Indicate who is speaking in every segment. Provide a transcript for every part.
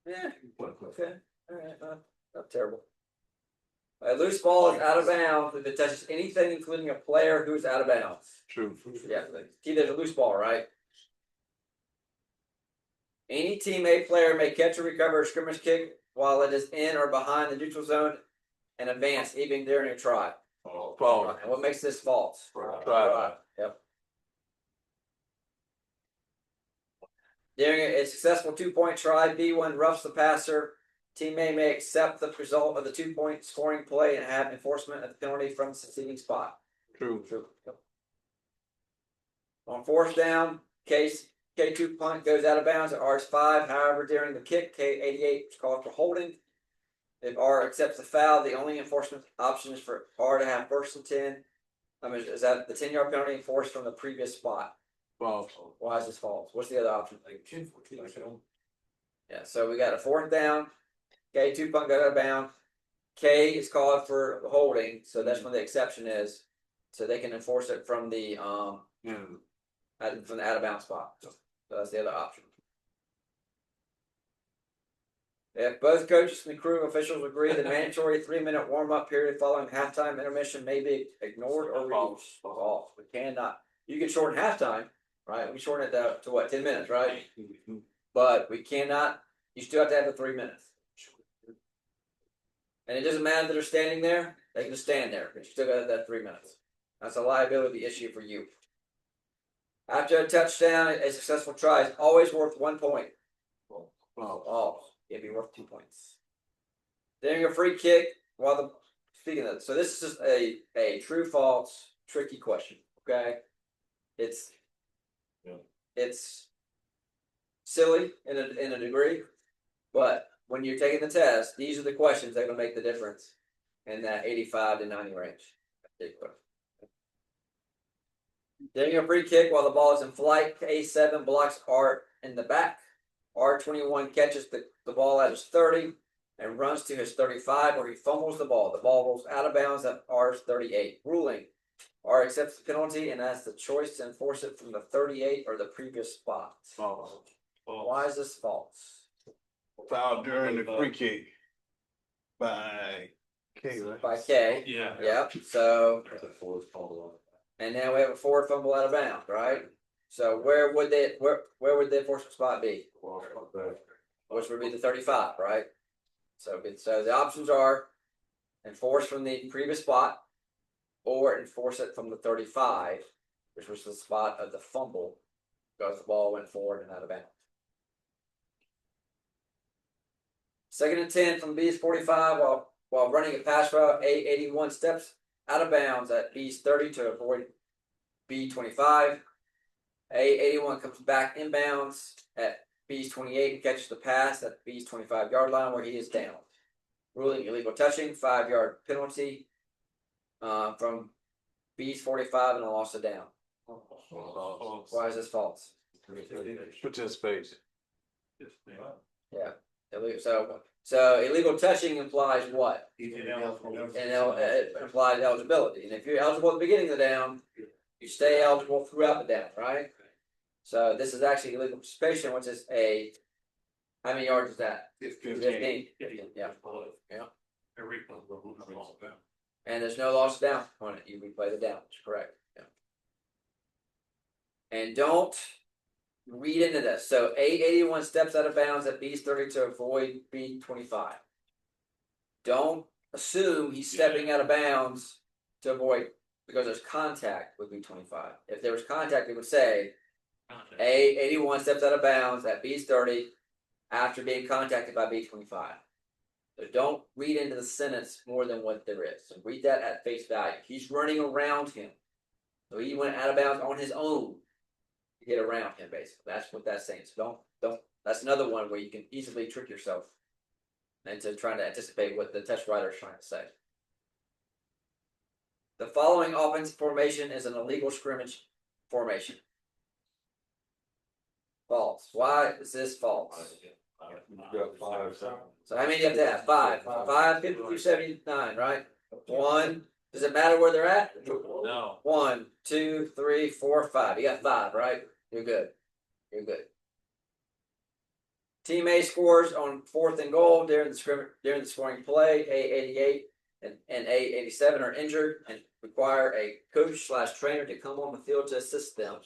Speaker 1: Yeah. Okay. All right. Not terrible. A loose ball is out of bounds if it touches anything, including a player who is out of bounds.
Speaker 2: True.
Speaker 1: Yeah. Key, there's a loose ball, right? Any teammate player may catch or recover a scrimmage kick while it is in or behind the neutral zone and advance even during a try.
Speaker 2: False.
Speaker 1: And what makes this false?
Speaker 2: Try.
Speaker 1: Yep. During a successful 2-point try, B1 roughs the passer. Teammate may accept the result of the 2-point scoring play and have enforcement of the penalty from the succeeding spot.
Speaker 2: True.
Speaker 1: Yep. On fourth down, K2 punt goes out of bounds at R5. However, during the kick, K88 is called for holding. If R accepts the foul, the only enforcement option is for R to have first and 10. Is that the 10-yard penalty enforced from the previous spot?
Speaker 2: False.
Speaker 1: Why is this false? What's the other option? Yeah, so we got a fourth down. K2 punt got out of bounds. K is called for holding, so that's when the exception is. So they can enforce it from the from the out of bounds spot. So that's the other option. If both coaches and the crew officials agree, the mandatory 3-minute warm-up period following halftime intermission may be ignored or reduced. False. We cannot. You can shorten halftime, right? We shorten it to what, 10 minutes, right? But we cannot. You still have to have the 3 minutes. And it doesn't matter that they're standing there; they can just stand there, but you still got that 3 minutes. That's a liability issue for you. After a touchdown, a successful try is always worth 1 point. False. It'd be worth 2 points. During a free kick, speaking of, so this is just a true false tricky question. Okay, it's silly in a degree, but when you're taking the test, these are the questions that are going to make the difference in that 85 to 90 range. During a free kick, while the ball is in flight, A7 blocks R in the back. R21 catches the ball at his 30 and runs to his 35, where he fumbles the ball. The ball rolls out of bounds at R's 38. Ruling: R accepts the penalty and has the choice to enforce it from the 38 or the previous spot.
Speaker 2: False.
Speaker 1: Why is this false?
Speaker 2: Foul during the free kick by K, right?
Speaker 1: By K.
Speaker 3: Yeah.
Speaker 1: Yep. So, and now we have a forward fumble out of bounds, right? So where would the enforcement spot be? Which would be the 35, right? So the options are enforce from the previous spot or enforce it from the 35, which was the spot of the fumble because the ball went forward and out of bounds. 2nd and 10 from B's 45 while running a pass route. A81 steps out of bounds at B's 30 to avoid B25. A81 comes back inbounds at B's 28 and catches the pass at B's 25-yard line where he is down. Ruling: illegal touching, 5-yard penalty from B's 45 and a loss of down. Why is this false?
Speaker 2: Participation.
Speaker 1: Yeah. So illegal touching implies what? It implies eligibility. And if you're eligible at the beginning of the down, you stay eligible throughout the down, right? So this is actually illegal participation, which is how many yards is that? 15. Yeah. And there's no loss of down on it. You replay the down. That's correct. Yeah. And don't read into this. So A81 steps out of bounds at B's 30 to avoid B25. Don't assume he's stepping out of bounds to avoid because there's contact with B25. If there was contact, it would say A81 steps out of bounds at B's 30 after being contacted by B25. So don't read into the sentence more than what there is. So read that at face value. He's running around him. So he went out of bounds on his own to get around him, basically. That's what that's saying. So don't that's another one where you can easily trick yourself into trying to anticipate what the test writer is trying to say. The following offensive formation is an illegal scrimmage formation. False. Why is this false? So how many do you have to have? 5. 5, 50 through 79, right? 1. Does it matter where they're at?
Speaker 3: No.
Speaker 1: 1, 2, 3, 4, 5. You got 5, right? You're good. You're good. Team A scores on 4th and goal during the scoring play. A88 and A87 are injured and require a coach/trainer to come on the field to assist them.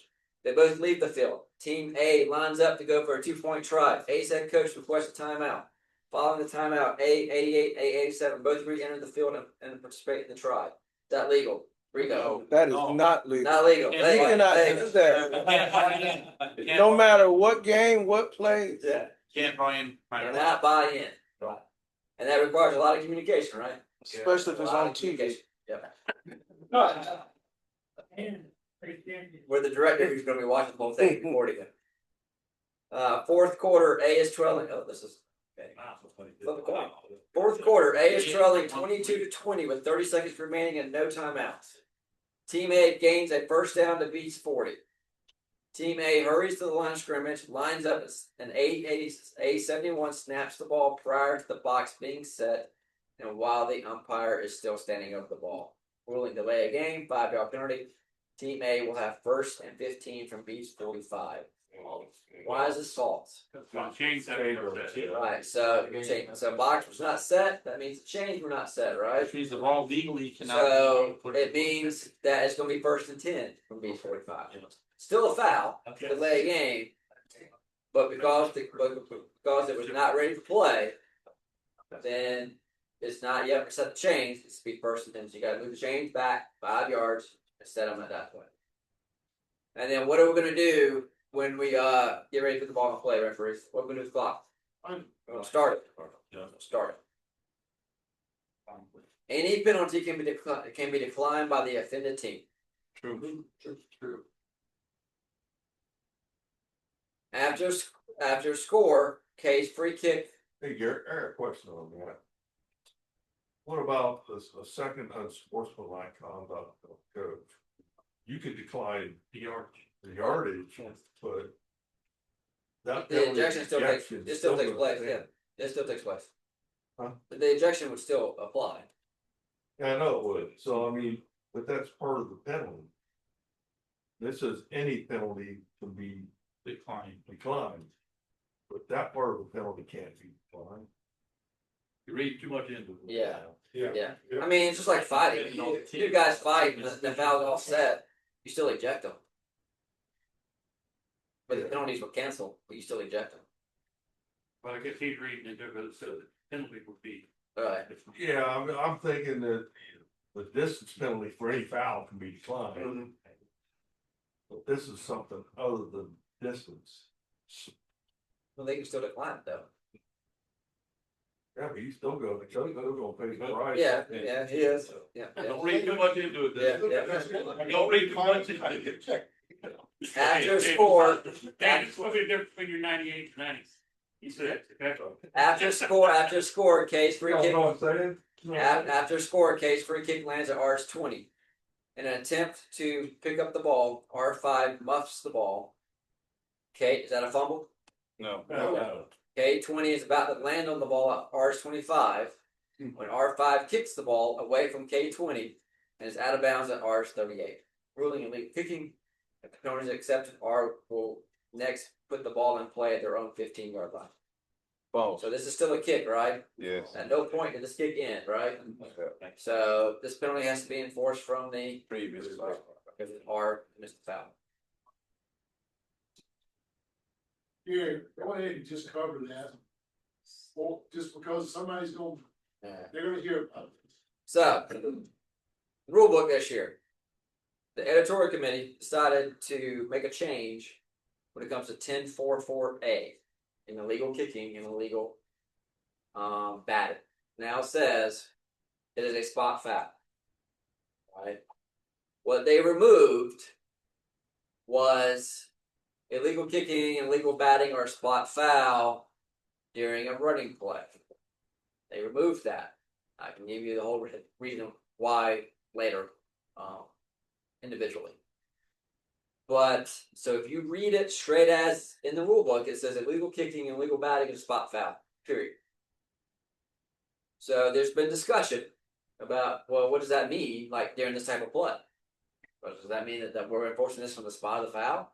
Speaker 1: They both leave the field. Team A lines up to go for a 2-point try. A's head coach requests a timeout. Following the timeout, A88, A87 both re-enter the field and participate in the try. Is that legal? Rico.
Speaker 2: That is not legal.
Speaker 1: Not legal.
Speaker 2: You cannot do that. No matter what game, what play.
Speaker 1: Yeah.
Speaker 3: Can't buy in.
Speaker 1: Cannot buy in. Right. And that requires a lot of communication, right?
Speaker 2: Especially if it's on TV.
Speaker 1: Yep. With the director who's going to be watching the whole thing recording it. 4th quarter, A is trailing. Oh, this is okay. Fourth quarter, A is trailing 22-20 with 30 seconds remaining and no timeouts. Team A gains a first down to beat 40. Team A hurries to the line of scrimmage, lines up, and A71 snaps the ball prior to the box being set, and while the umpire is still standing over the ball. Ruling delay a game, 5-yard penalty. Team A will have 1st and 15 from B's 45. Why is this false? Right, so box was not set. That means the chains were not set, right?
Speaker 3: Which means the ball legally cannot.
Speaker 1: So it means that it's going to be 1st and 10 from B's 45. Still a foul, delay a game, but because it was not ready for play, then it's not yet set the chains. It's to be 1st and 10. So you got to move the chains back 5 yards and set them at that point. And then what are we going to do when we get ready to put the ball in play, referees? What are we going to do with the clock? We're going to start it. Start it. Any penalty can be declined by the offended team.
Speaker 3: True.
Speaker 1: After score, case free kick.
Speaker 4: Hey Garrett, I got a question on that. What about a second unsportsmanlike conduct of coach? You could decline the yardage, but that
Speaker 1: The ejection still takes place. Yeah, it still takes place.
Speaker 4: Huh?
Speaker 1: But the ejection would still apply.
Speaker 4: Yeah, I know it would. So I mean, but that's part of the penalty. This is any penalty can be declined, but that part of the penalty can't be declined.
Speaker 3: You read too much into it.
Speaker 1: Yeah. I mean, it's just like fighting. Two guys fight, and the foul's all set. You still eject them. But the penalties were canceled, but you still eject them.
Speaker 3: But I guess he's reading into it, so the penalty would be.
Speaker 1: All right.
Speaker 4: Yeah, I'm thinking that the distance penalty for any foul can be declined. But this is something other than distance.
Speaker 1: Well, they can still decline it, though.
Speaker 4: Yeah, but he's still gonna pay the price.
Speaker 1: Yeah, he is. Yeah.
Speaker 3: Don't read too much into it. Don't read too much into it.
Speaker 1: After score,
Speaker 3: What's the difference between your 98 and 90s? He said, that's all.
Speaker 1: after score, case free
Speaker 4: You
Speaker 1: kick.
Speaker 4: know what I'm saying?
Speaker 1: After score, case free kick lands at R's 20. In an attempt to pick up the ball, R5 muffs the ball. Okay, is that a fumble?
Speaker 2: No.
Speaker 1: Okay, 20 is about to land on the ball at R's 25. When R5 kicks the ball away from K20 and is out of bounds at R's 38. Ruling illegal kicking. If the penalty is accepted, R will next put the ball in play at their own 15-yard line.
Speaker 2: False.
Speaker 1: So this is still a kick, right?
Speaker 2: Yes.
Speaker 1: At no point did this kick end, right? So this penalty has to be enforced from the
Speaker 2: Previous.
Speaker 1: because R missed the foul.
Speaker 5: Here, go ahead and just cover that. Well, just because somebody's going, they're gonna hear about it.
Speaker 1: So, the rule book this year. The editorial committee decided to make a change when it comes to 10.44A in illegal kicking and illegal batting. Now says it is a spot foul. Right? What they removed was illegal kicking and illegal batting or a spot foul during a running play. They removed that. I can give you the whole reason why later, individually. But so if you read it straight as in the rule book, it says illegal kicking and illegal batting is a spot foul. Period. So there's been discussion about, well, what does that mean? Like during this type of play, does that mean that we're enforcing this from the spot of the foul?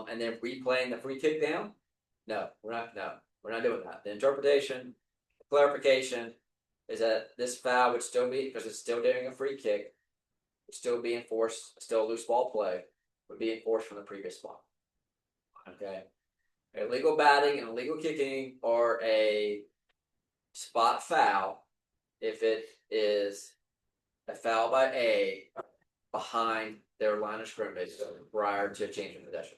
Speaker 1: And then replaying the free kick down? No, we're not. No, we're not doing that. The interpretation, clarification, is that this foul would still be, because it's still doing a free kick, would still be enforced. Still loose ball play would be enforced from the previous spot. Okay, illegal batting and illegal kicking are a spot foul if it is a foul by A behind their line of scrimmage prior to change of possession.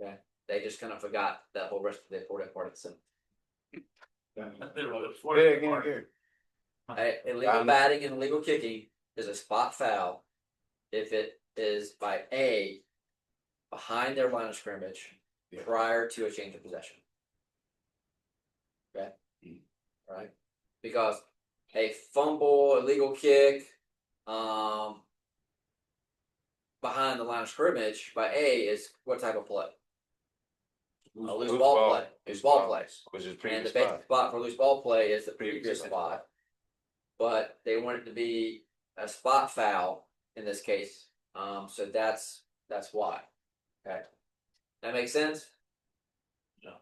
Speaker 1: Okay, they just kind of forgot that whole rest of the important part of the sentence. Illegal batting and illegal kicking is a spot foul if it is by A behind their line of scrimmage prior to a change of possession. Okay, right? Because a fumble, illegal kick, behind the line of scrimmage by A is what type of play? A loose ball play. Loose ball play.
Speaker 2: Which is
Speaker 1: And
Speaker 2: previous
Speaker 1: the basic
Speaker 2: spot.
Speaker 1: spot for loose ball play is the previous spot. But they want it to be a spot foul in this case. So that's why. Okay. That makes sense?
Speaker 3: No.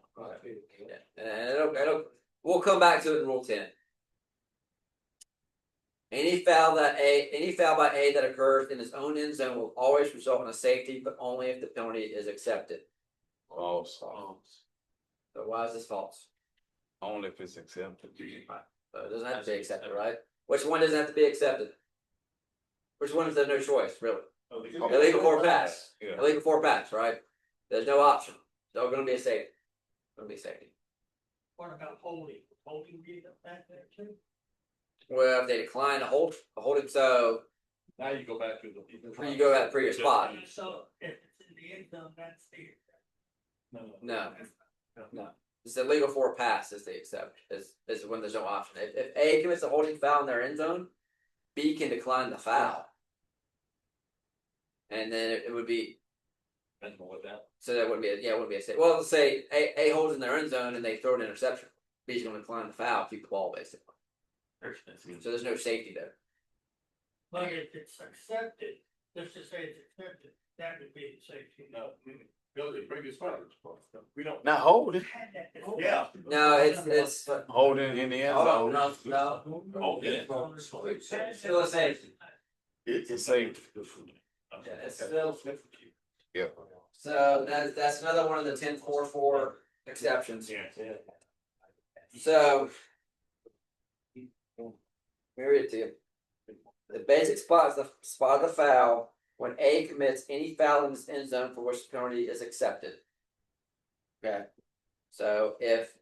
Speaker 1: Yeah. And we'll come back to it in Rule 10. Any foul by A that occurs in his own end zone will always result in a safety, but only if the penalty is accepted.
Speaker 2: False.
Speaker 1: So why is this false?
Speaker 2: Only if it's accepted.
Speaker 1: So it doesn't have to be accepted, right? Which one doesn't have to be accepted? Which one is there no choice, really? Illegal forward pass.
Speaker 2: Yeah.
Speaker 1: Illegal forward pass, right? There's no option. It's all going to be a safety. Going to be a safety.
Speaker 3: What about holding? Holding be back there too?
Speaker 1: Well, if they decline to hold it, so
Speaker 3: Now you go back to the.
Speaker 1: you go at the previous spot.
Speaker 3: So if it's in the end zone, that's the.
Speaker 1: No. No. It's the illegal forward pass is the accept is when there's no option. If A commits a holding foul in their end zone, B can decline the foul. And then it would be so that wouldn't be it wouldn't be a safe. Well, let's say A holds in their end zone and they throw an interception. B's going to decline the foul, keep the ball basically. So there's no safety there.
Speaker 3: But if it's accepted, let's just say it's accepted, that would be the safety. No, build a previous spot. We don't.
Speaker 2: Not holding.
Speaker 3: Yeah.
Speaker 1: No, it's
Speaker 2: Holding in the end zone.
Speaker 1: no. Still a safety.
Speaker 2: It's safe.
Speaker 1: Yeah, it's still.
Speaker 2: Yeah.
Speaker 1: So that's another one of the 10-4-4 exceptions.
Speaker 3: Yeah.
Speaker 1: So, let me read it to you. The basic spot is the spot of the foul when A commits any foul in this end zone for which the penalty is accepted. Okay. So if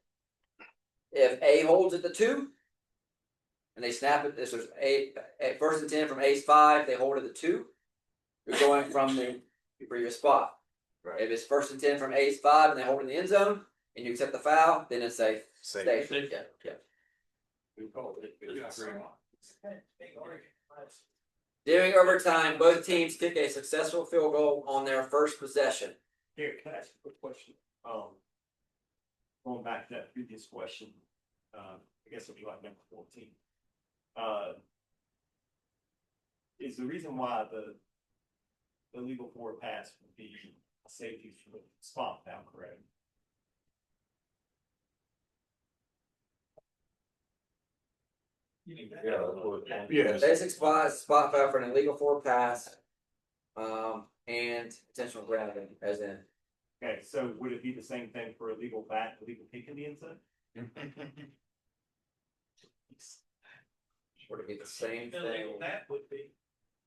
Speaker 1: A holds at the 2, and they snap it, this was A first and 10 from A's 5, they hold at the 2, you're going from the previous spot.
Speaker 2: Right.
Speaker 1: If it's first and 10 from A's 5 and they hold in the end zone, and you accept the foul, then it's safe.
Speaker 2: Safe.
Speaker 1: Yeah.
Speaker 3: We call it.
Speaker 1: During overtime, both teams kick a successful field goal on their first possession.
Speaker 3: Here, can I ask a quick question? Going back to that previous question, I guess it'll be like number 14. Is the reason why the illegal forward pass would be a safety for the spot foul, correct?
Speaker 2: Yeah.
Speaker 1: Basic spot foul for an illegal forward pass, and intentional grabbing, as in.
Speaker 3: Okay, so would it be the same thing for illegal illegal kick in the end zone?
Speaker 1: Would it be the same thing?
Speaker 3: That would be.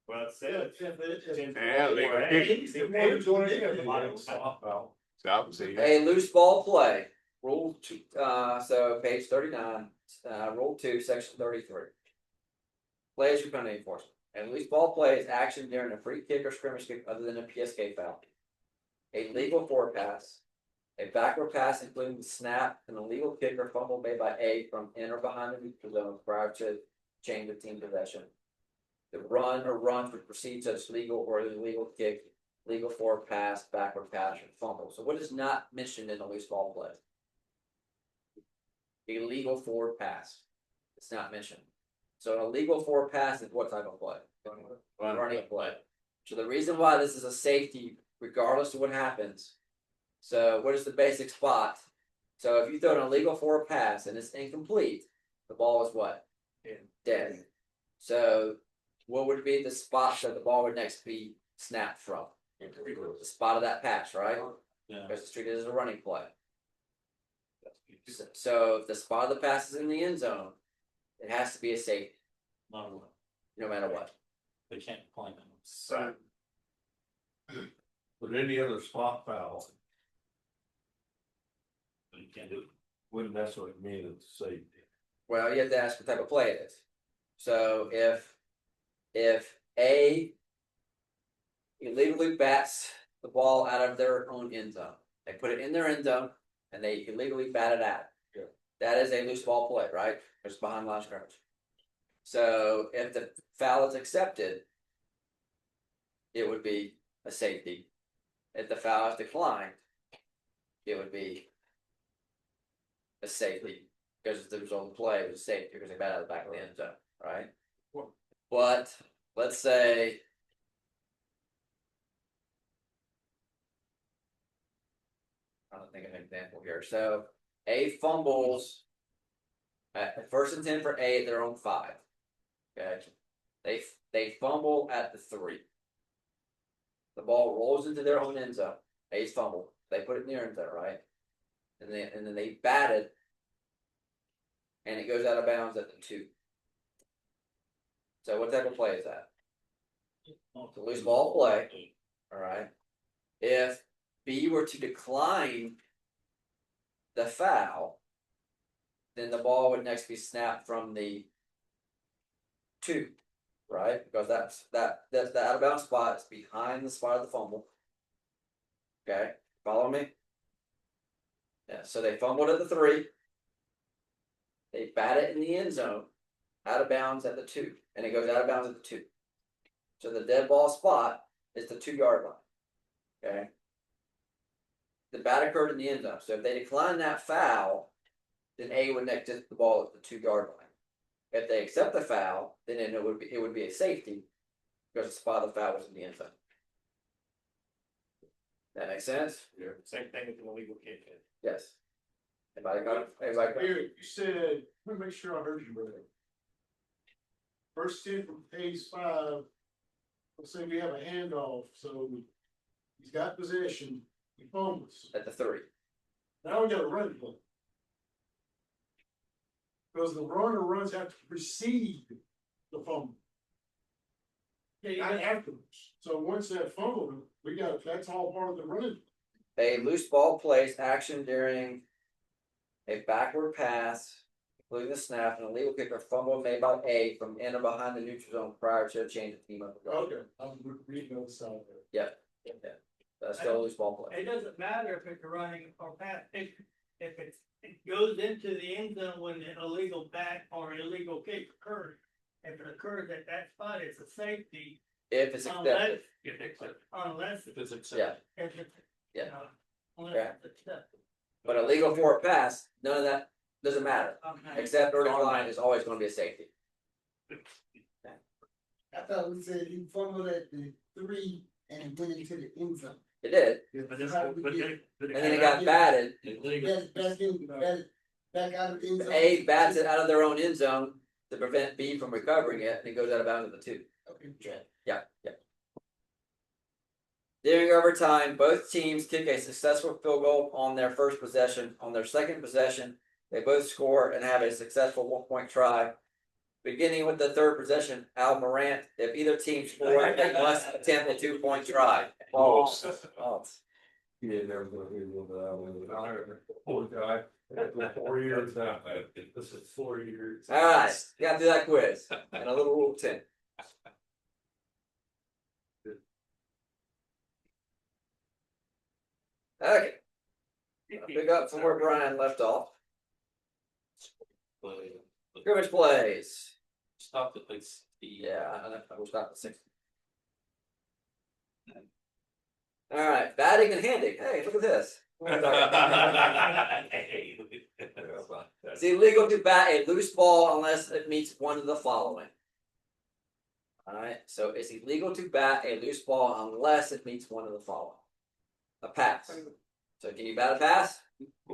Speaker 3: Well, it says.
Speaker 2: Yeah, So I would say.
Speaker 1: A loose ball play, rule 2, so page 39, rule 2, section 33. Players who penalty enforcement. A loose ball play is action during a free kick or scrimmage kick other than a PSK foul. A legal forward pass, a backward pass including the snap, and a legal kick or fumble made by A from in or behind the neutral zone prior to change of team possession. The run or runs would proceed to its legal or illegal kick, legal forward pass, backward pass, or fumble. So what is not mentioned in a loose ball play? A legal forward pass. It's not mentioned. So a legal forward pass is what type of play? Running play. So the reason why this is a safety, regardless of what happens, So what is the basic spot? So if you throw an illegal for a pass and it's incomplete, the ball is what? Dead. So what would be the spot that the ball would next be snapped from? The spot of that pass, right? Because it's treated as a running play. So if the spot of the pass is in the end zone, it has to be a safety, no matter what.
Speaker 6: They can't claim it.
Speaker 2: So,
Speaker 4: But any other spot foul
Speaker 6: You can't do it.
Speaker 4: wouldn't necessarily mean it's safety.
Speaker 1: Well, you have to ask what type of play it is. So if A illegally bats the ball out of their own end zone, they put it in their end zone and they illegally bat it out.
Speaker 4: Yeah.
Speaker 1: That is a loose ball play, right? It's behind line of scrimmage. So if the foul is accepted, it would be a safety. If the foul is declined, it would be a safety because the result of the play was a safety because they bat out the back of the end zone, right? But let's say I don't think of an example here. So A fumbles at first and 10 for A at their own 5. Okay. They fumble at the 3. The ball rolls into their own end zone. A's fumble. They put it in their end zone, right? And then they bat it, and it goes out of bounds at the 2. So what type of play is that? It's a loose ball play. All right. If B were to decline the foul, then the ball would next be snapped from the 2, right? Because that's the out of bounds spot is behind the spot of the fumble. Okay, follow me? Yeah, so they fumbled at the 3. They bat it in the end zone, out of bounds at the 2, and it goes out of bounds at the 2. So the dead ball spot is the 2-yard line. Okay. The bat occurred in the end zone. So if they decline that foul, then A would next hit the ball at the 2-yard line. If they accept the foul, then it would be a safety because the spot of the foul was in the end zone. That makes sense?
Speaker 6: Yeah. Same thing with the illegal kick.
Speaker 1: Yes. Everybody got it? Everybody got it?
Speaker 5: Eric, you said, let me make sure I heard you right. First 10 from page 5. Let's say we have a handoff, so he's got possession, he fumbles.
Speaker 1: At the 3.
Speaker 5: Now we got a run play. Because the runner runs have to precede the fumble. Not afterwards. So once that fumble, that's all part of the run.
Speaker 1: A loose ball plays action during a backward pass, including the snap, and a legal kick or fumble made by A from in or behind the neutral zone prior to a change of team up.
Speaker 5: Okay, I'm reading on the side there.
Speaker 1: Yeah. That's still a loose ball play.
Speaker 3: It doesn't matter if it's running or pass, if it goes into the end zone when the illegal bat or illegal kick occurs. If it occurs at that spot, it's a safety.
Speaker 1: If it's accepted.
Speaker 3: Unless
Speaker 6: If it's accepted.
Speaker 3: if it's,
Speaker 1: Yeah.
Speaker 3: unless
Speaker 1: Yeah.
Speaker 3: it's accepted.
Speaker 1: But a legal for a pass, none of that doesn't matter.
Speaker 3: Okay.
Speaker 1: Except or decline is always going to be a safety.
Speaker 7: I thought we said he fumbled at the 3 and went into the end zone.
Speaker 1: It did.
Speaker 6: But
Speaker 1: And then it got batted.
Speaker 7: Back out of the end zone.
Speaker 1: A bats it out of their own end zone to prevent B from recovering it, and it goes out of bounds at the 2.
Speaker 7: Okay.
Speaker 1: Yeah. During overtime, both teams kick a successful field goal on their first possession. On their second possession, they both score and have a successful 1-point try. Beginning with the third possession, Al Morant, if either team scores, they must attempt a 2-point try. False.
Speaker 4: Yeah, never gonna hear that. Poor guy. 4 years now, man. This is 4 years.
Speaker 1: All right, got to do that quiz and a little rule 10. Okay, I'll pick up from where Brian left off. Scrimmage plays.
Speaker 6: Stop the place.
Speaker 1: Yeah, I will stop at 6. All right, batting and handing. Hey, look at this. It's illegal to bat a loose ball unless it meets one of the following. All right, so it's illegal to bat a loose ball unless it meets one of the following. A pass, So can you bat a pass?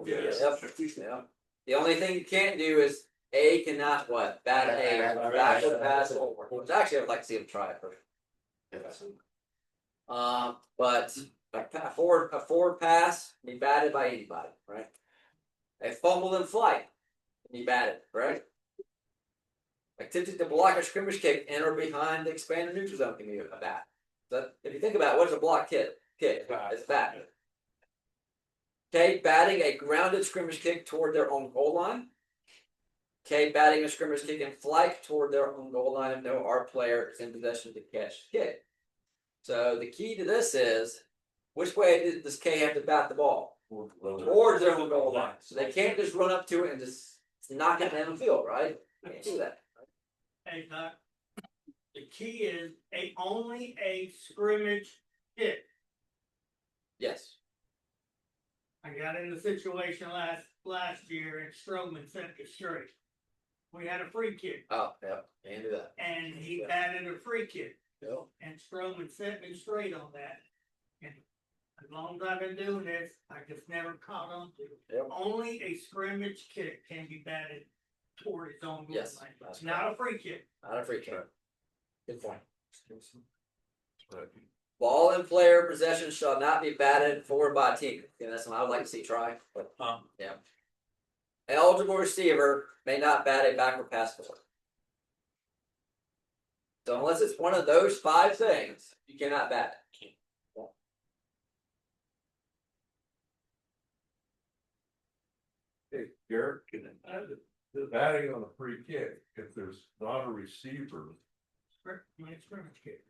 Speaker 4: Yes.
Speaker 1: Yep. The only thing you can't do is A cannot what? Bat a backward pass forward. Which actually I'd like to see him try it first. But a forward pass can be batted by anybody, right? A fumble in flight can be batted, right? Attempting to block a scrimmage kick in or behind the expanded neutral zone can be a bat. So if you think about it, what's a block kick? It's bat. Okay, batting a grounded scrimmage kick toward their own goal line. Okay, batting a scrimmage kick in flight toward their own goal line if no our player is in possession to catch the kick. So the key to this is, which way does K have to bat the ball? Towards their own goal line. So they can't just run up to it and just knock it down the field, right? Can't do that.
Speaker 3: Hey, Doc, the key is only a scrimmage kick.
Speaker 1: Yes.
Speaker 3: I got in the situation last year and Strowman set me straight. We had a free kick
Speaker 1: Oh, yeah, can't do that.
Speaker 3: and he batted a free kick
Speaker 1: Yeah.
Speaker 3: and Strowman set me straight on that. And as long as I've been doing this, I just never caught on to it.
Speaker 1: Yep.
Speaker 3: Only a scrimmage kick can be batted toward its own goal
Speaker 1: Yes,
Speaker 3: line.
Speaker 1: that's
Speaker 3: Not a free kick.
Speaker 1: Not a free kick. Good point. Ball in player possession shall not be batted forward by a team. Okay, that's what I would like to see try. But, yeah. An eligible receiver may not bat a backward pass forward. So unless it's one of those 5 things, you cannot bat it.
Speaker 4: Hey, Garrett, the batting on a free kick, if there's not a receiver,
Speaker 3: Scrimmage kick.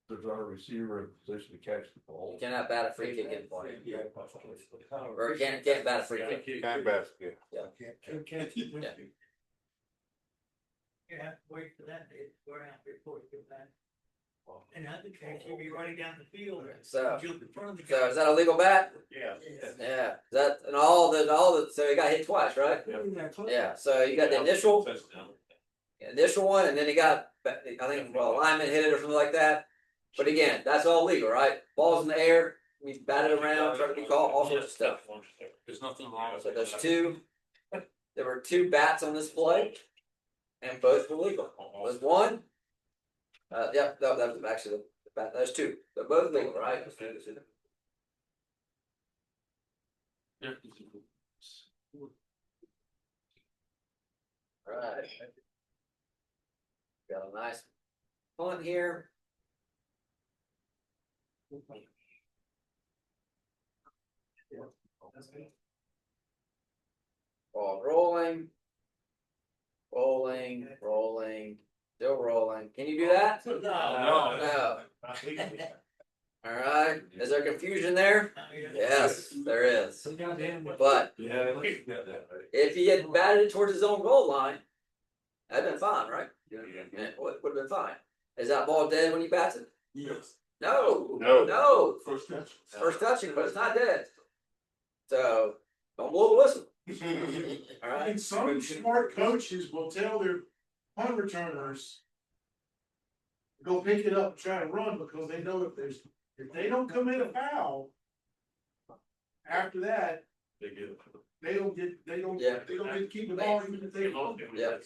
Speaker 4: there's not a receiver in position to catch the ball.
Speaker 1: You cannot bat a free kick in play. Or you can't bat a free kick.
Speaker 2: Kind basket.
Speaker 1: Yeah.
Speaker 3: You have to wait for that to go around before you get back. In other case, you'll be running down the field.
Speaker 1: So,
Speaker 3: Jump in front of the
Speaker 1: so
Speaker 3: guy.
Speaker 1: is that a legal bat?
Speaker 6: Yeah.
Speaker 1: Yeah. Is that and all the so he got hit twice, right? Yeah. So you got the initial one, and then he got I think lineman hit it or something like that. But again, that's all legal, right? Balls in the air, we batted around, try to be called, all sorts of stuff.
Speaker 6: There's nothing wrong with
Speaker 1: So
Speaker 6: it.
Speaker 1: there were 2 bats on this play, and both were legal. Was one? Yep, that was actually the bat. There's 2. They're both legal, right? Right. Got a nice punt here. Ball rolling. Rolling. Still rolling. Can you do that? No. All right. Is there confusion there? Yes, there is. But if he had batted it towards his own goal line, that'd been fine, right? Yeah, would have been fine. Is that ball dead when he bats it?
Speaker 5: Yes.
Speaker 1: No.
Speaker 5: First touch.
Speaker 1: First touching, but it's not dead. So don't blow the whistle. All right.
Speaker 5: And some smart coaches will tell their punt returners, go pick it up and try to run, because they know if they don't commit a foul, after that, they don't get to keep the ball even if they don't.
Speaker 1: Yeah.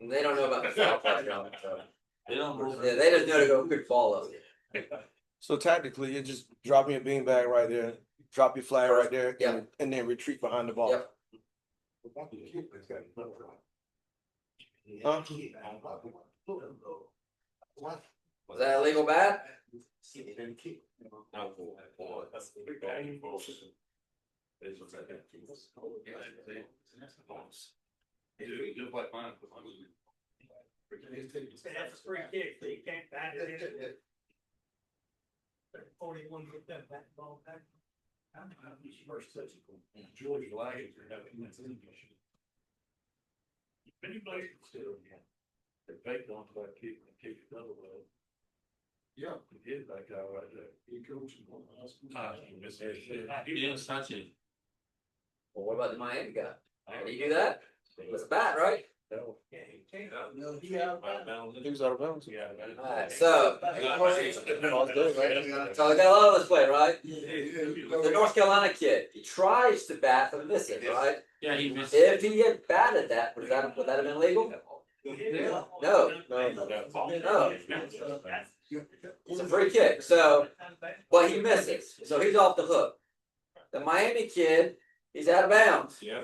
Speaker 1: And they don't know about the foul play, so.
Speaker 6: They don't move.
Speaker 1: Yeah, they just know to go quick follow.
Speaker 8: So tactically, you're just dropping your beanbag right there, drop your flag right there,
Speaker 1: Yep.
Speaker 8: and then retreat behind the ball.
Speaker 1: Yep.
Speaker 8: Huh?
Speaker 1: Was that a legal bat?
Speaker 3: That's a free kick, so you can't bat it in. 41 get that back ball back.
Speaker 4: George Lyons are having that same issue. Many places still, they faked on that kick and kicked it another way.
Speaker 5: Yeah.
Speaker 4: He hit that guy right there.
Speaker 5: He coached him.
Speaker 6: He didn't touch it.
Speaker 1: Well, what about the Miami guy? Did he do that? It was a bat, right?
Speaker 8: He was out of bounds.
Speaker 1: Alright, so.
Speaker 8: Ball's good, right?
Speaker 1: So I got a lot of this play, right?
Speaker 7: Yeah.
Speaker 1: The North Carolina kid, he tries to bat but miss it, right?
Speaker 6: Yeah, he missed.
Speaker 1: If he had batted that, would that have been legal? No. No. It's a free kick, so, but he misses, so he's off the hook. The Miami kid, he's out of bounds.
Speaker 4: Yeah.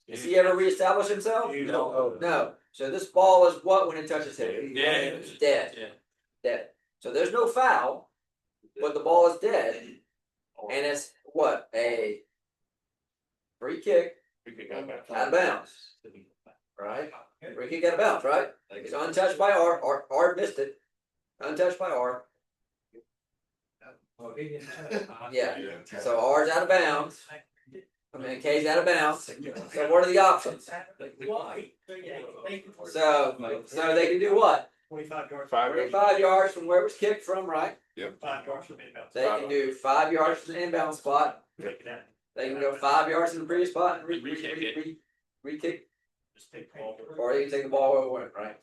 Speaker 1: Does he ever reestablish himself?
Speaker 8: No.
Speaker 1: No. So this ball is what when it touches him?
Speaker 6: Dead.
Speaker 1: It's dead.
Speaker 6: Yeah.
Speaker 1: Dead. So there's no foul, but the ball is dead, and it's what, a free kick out of bounds, right? Free kick out of bounds, right? It's untouched by R. R missed it. Untouched by R. Yeah. So R's out of bounds. I mean, K's out of bounds. So what are the options? So they can do what?
Speaker 3: 25 yards.
Speaker 1: 25 yards from where it was kicked from, right?
Speaker 3: 5 yards from inbound.
Speaker 1: They can do 5 yards from the inbound spot. They can go 5 yards from the previous spot and re-kick,
Speaker 3: Just take the ball.
Speaker 1: or they can take the ball where it went, right?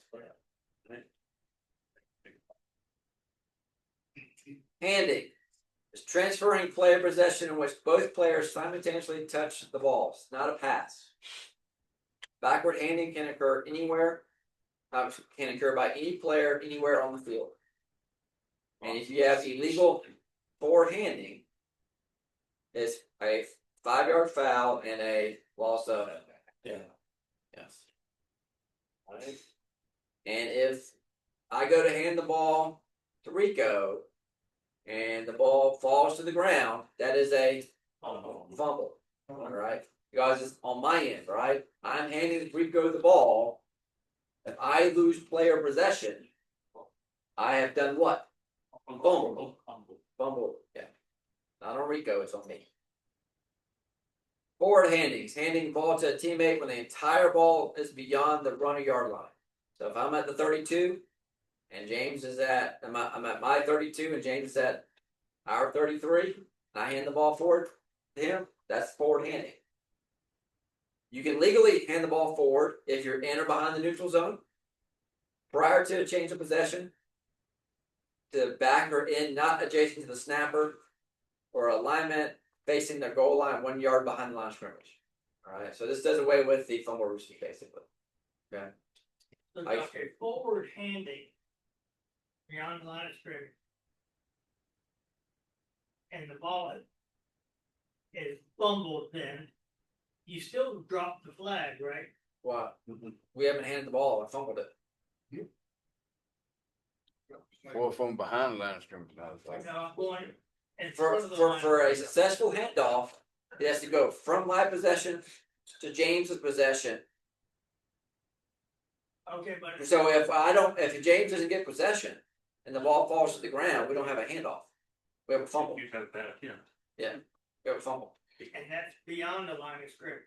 Speaker 1: Handing is transferring player possession in which both players simultaneously touch the balls, not a pass. Backward handing can occur anywhere, can occur by any player anywhere on the field. And if you have illegal forward handing, it's a 5-yard foul and a loss of.
Speaker 6: Yeah.
Speaker 1: Yes. And if I go to hand the ball to Rico and the ball falls to the ground, that is a fumble. All right. Because it's on my end, right? I'm handing Rico the ball. If I lose player possession, I have done what? Fumble. Fumble. Yeah. Not on Rico, it's on me. Forward handings, handing the ball to a teammate when the entire ball is beyond the run yard line. So if I'm at the 32 and James is at, I'm at my 32 and James is at our 33, and I hand the ball forward to him, that's forward handing. You can legally hand the ball forward if you're in or behind the neutral zone, prior to a change of possession, to back or in, not adjacent to the snapper, or alignment facing the goal line 1 yard behind the line of scrimmage. All right, so this does away with the fumble receipt, basically. Okay.
Speaker 3: So Doctor, forward handing beyond the line of scrimmage. And the ball is fumbled, then you still drop the flag, right?
Speaker 1: What? We haven't handed the ball. I fumbled it.
Speaker 2: Or from behind the line of scrimmage.
Speaker 3: No, I'm going in
Speaker 1: For
Speaker 3: front of the line.
Speaker 1: for a successful handoff, it has to go from my possession to James's possession.
Speaker 3: Okay, but
Speaker 1: So if James doesn't get possession and the ball falls to the ground, we don't have a handoff. We have a fumble.
Speaker 6: You got it back, yeah.
Speaker 1: We have a fumble.
Speaker 3: and that's beyond the line of scrimmage.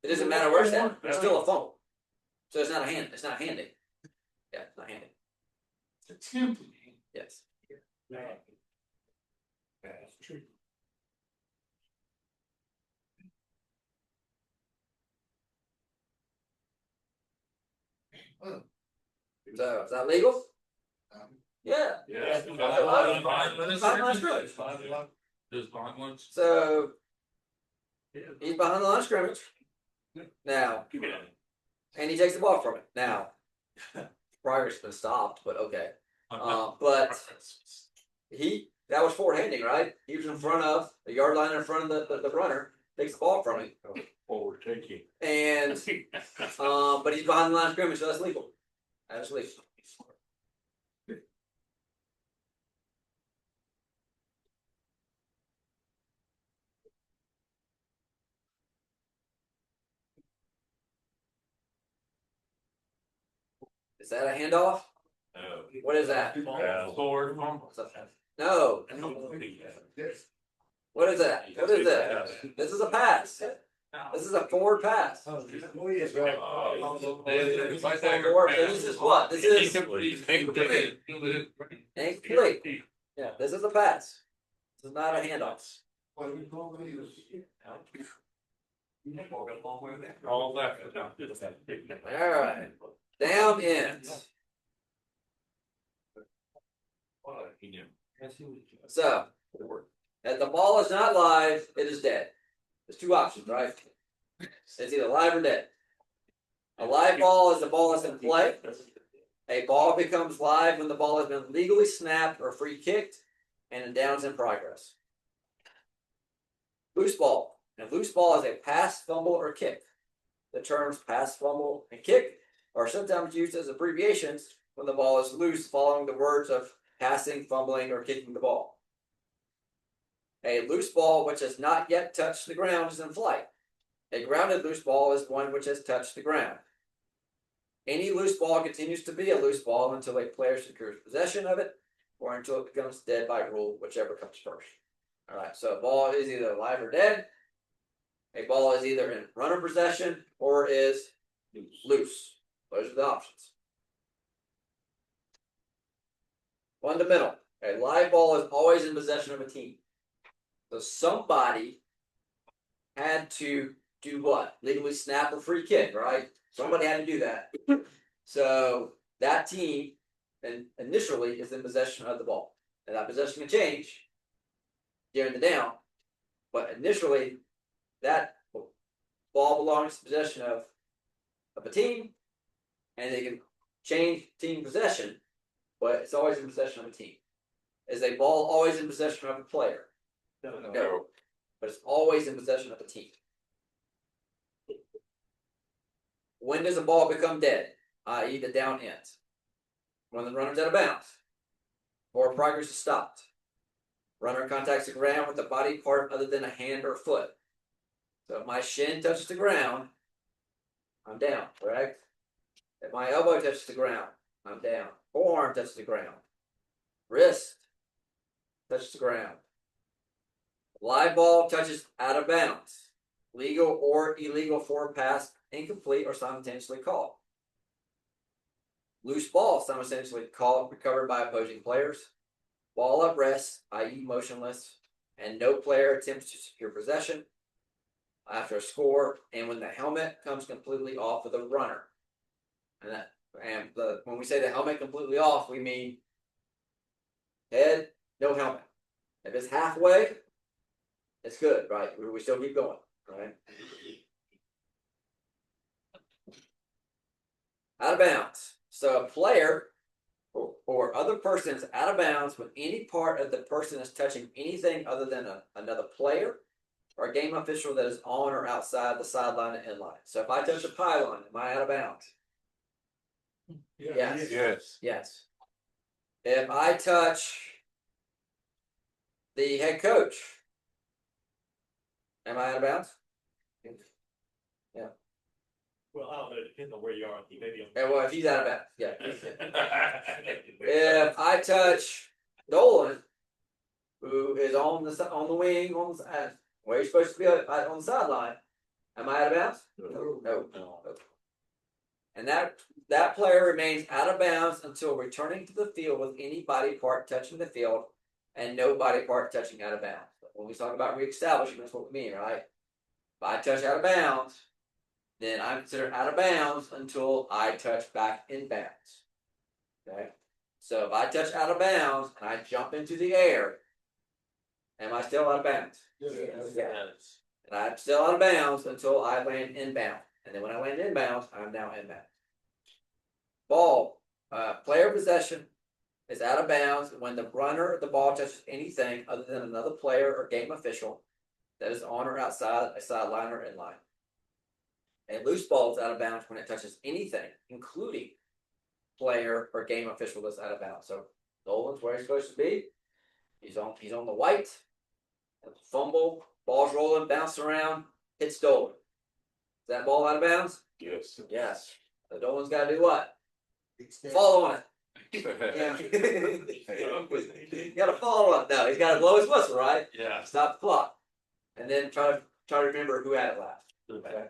Speaker 1: It doesn't matter where it's at. It's still a fumble. So it's not a hand. It's not handing. Yeah, it's not handing.
Speaker 5: Attempted.
Speaker 1: Yes.
Speaker 3: That's true.
Speaker 1: So is that legal? Yeah.
Speaker 6: Yeah. There's bond ones.
Speaker 1: So he's behind the line of scrimmage. Now, and he takes the ball from it. Now, progress has been stopped, but okay. But that was forward handing, right? He was in front of the yard line in front of the runner, takes the ball from him,
Speaker 4: Forward taking.
Speaker 1: and but he's behind the line of scrimmage, so that's legal. That's legal. Is that a handoff?
Speaker 4: No.
Speaker 1: What is that?
Speaker 6: Forward fumble.
Speaker 1: No. What is that? What is that? This is a pass. This is a forward pass. Forward, this is what? This is incomplete. Yeah, this is a pass. This is not a handoff.
Speaker 6: All that.
Speaker 1: Alright. Down ends. So, if the ball is not live, it is dead. There's two options, right? It's either live or dead. A live ball is the ball that's in play. A ball becomes live when the ball has been legally snapped or free kicked, and a down's in progress. Loose ball. And loose ball is a pass, fumble, or kick. The terms pass, fumble, and kick are sometimes used as abbreviations when the ball is loose, following the words of passing, fumbling, or kicking the ball. A loose ball which has not yet touched the ground is in flight. A grounded loose ball is one which has touched the ground. Any loose ball continues to be a loose ball until a player secures possession of it or until it becomes dead by rule, whichever comes first. All right, so a ball is either alive or dead. A ball is either in runner possession or is loose. Those are the options. Fundamental. A live ball is always in possession of a team. So somebody had to do what? Legally snap a free kick, right? Somebody had to do that. So that team initially is in possession of the ball. And that possession can change during the down. But initially, that ball belongs to possession of a team. And they can change team possession, but it's always in possession of a team. Is a ball always in possession of a player? No. But it's always in possession of a team. When does a ball become dead, i.e. the down ends? When the runner's out of bounds, or progress is stopped. Runner contacts the ground with a body part other than a hand or foot. So if my shin touches the ground, I'm down, correct? If my elbow touches the ground, I'm down. Forearm touches the ground. Wrist touches the ground. Live ball touches out of bounds. Legal or illegal forward pass, incomplete or simultaneously called. Loose ball simultaneously called, recovered by opposing players. Ball at rest, i.e. motionless, and no player attempts to secure possession after a score, and when the helmet comes completely off of the runner. When we say the helmet completely off, we mean head, no helmet. If it's halfway, it's good, right? We still keep going, right? Out of bounds. So a player or other person is out of bounds when any part of the person is touching anything other than another player or a game official that is on or outside the sideline and inline. So if I touch a pylon, am I out of bounds? Yes.
Speaker 2: Yes.
Speaker 1: Yes. If I touch the head coach, am I out of bounds? Yeah.
Speaker 6: Well, I don't know, depending on where you are, he may be
Speaker 1: Yeah, well, if he's out of bounds, yeah. If I touch Dolan, who is on the wing, where he's supposed to be on the sideline, am I out of bounds? No. And that player remains out of bounds until returning to the field with any body part touching the field and no body part touching out of bounds. When we talk about reestablishment, that's what we mean, right? If I touch out of bounds, then I'm considered out of bounds until I touch back in bounds. Okay? So if I touch out of bounds and I jump into the air, am I still out of bounds?
Speaker 7: Yes.
Speaker 1: And I'm still out of bounds until I land inbound. And then when I land inbound, I'm now inbound. Ball, player possession is out of bounds when the runner of the ball touches anything other than another player or game official that is on or outside a sideline or inline. A loose ball is out of bounds when it touches anything, including player or game official that's out of bounds. So Dolan's where he's supposed to be. He's on the white. Fumble, ball's rolling, bounce around, hits Dolan. Is that ball out of bounds?
Speaker 2: Yes.
Speaker 1: Yes. So Dolan's got to do what? Follow on it. Yeah. You got to follow up. No, he's got to blow his whistle, right?
Speaker 6: Yeah.
Speaker 1: Stop the clock, and then try to remember who had it last. Okay.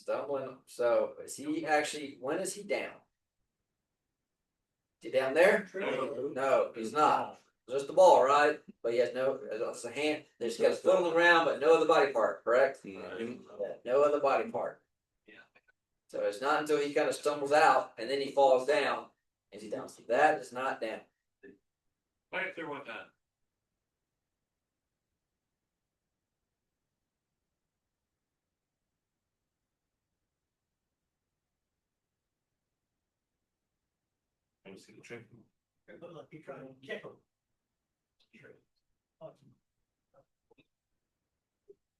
Speaker 1: stumbling. So is he actually? When is he down? Is he down there? No, he's not. Just the ball, right? But he has no. It's a hand. There's got his foot on the ground, but no other body part. Correct? Yeah, no other body part. So it's not until he kind of stumbles out and then he falls down. Is he down? That is not down.
Speaker 6: Right there one time. Let me see the trick.
Speaker 3: Look like he tried to kick him.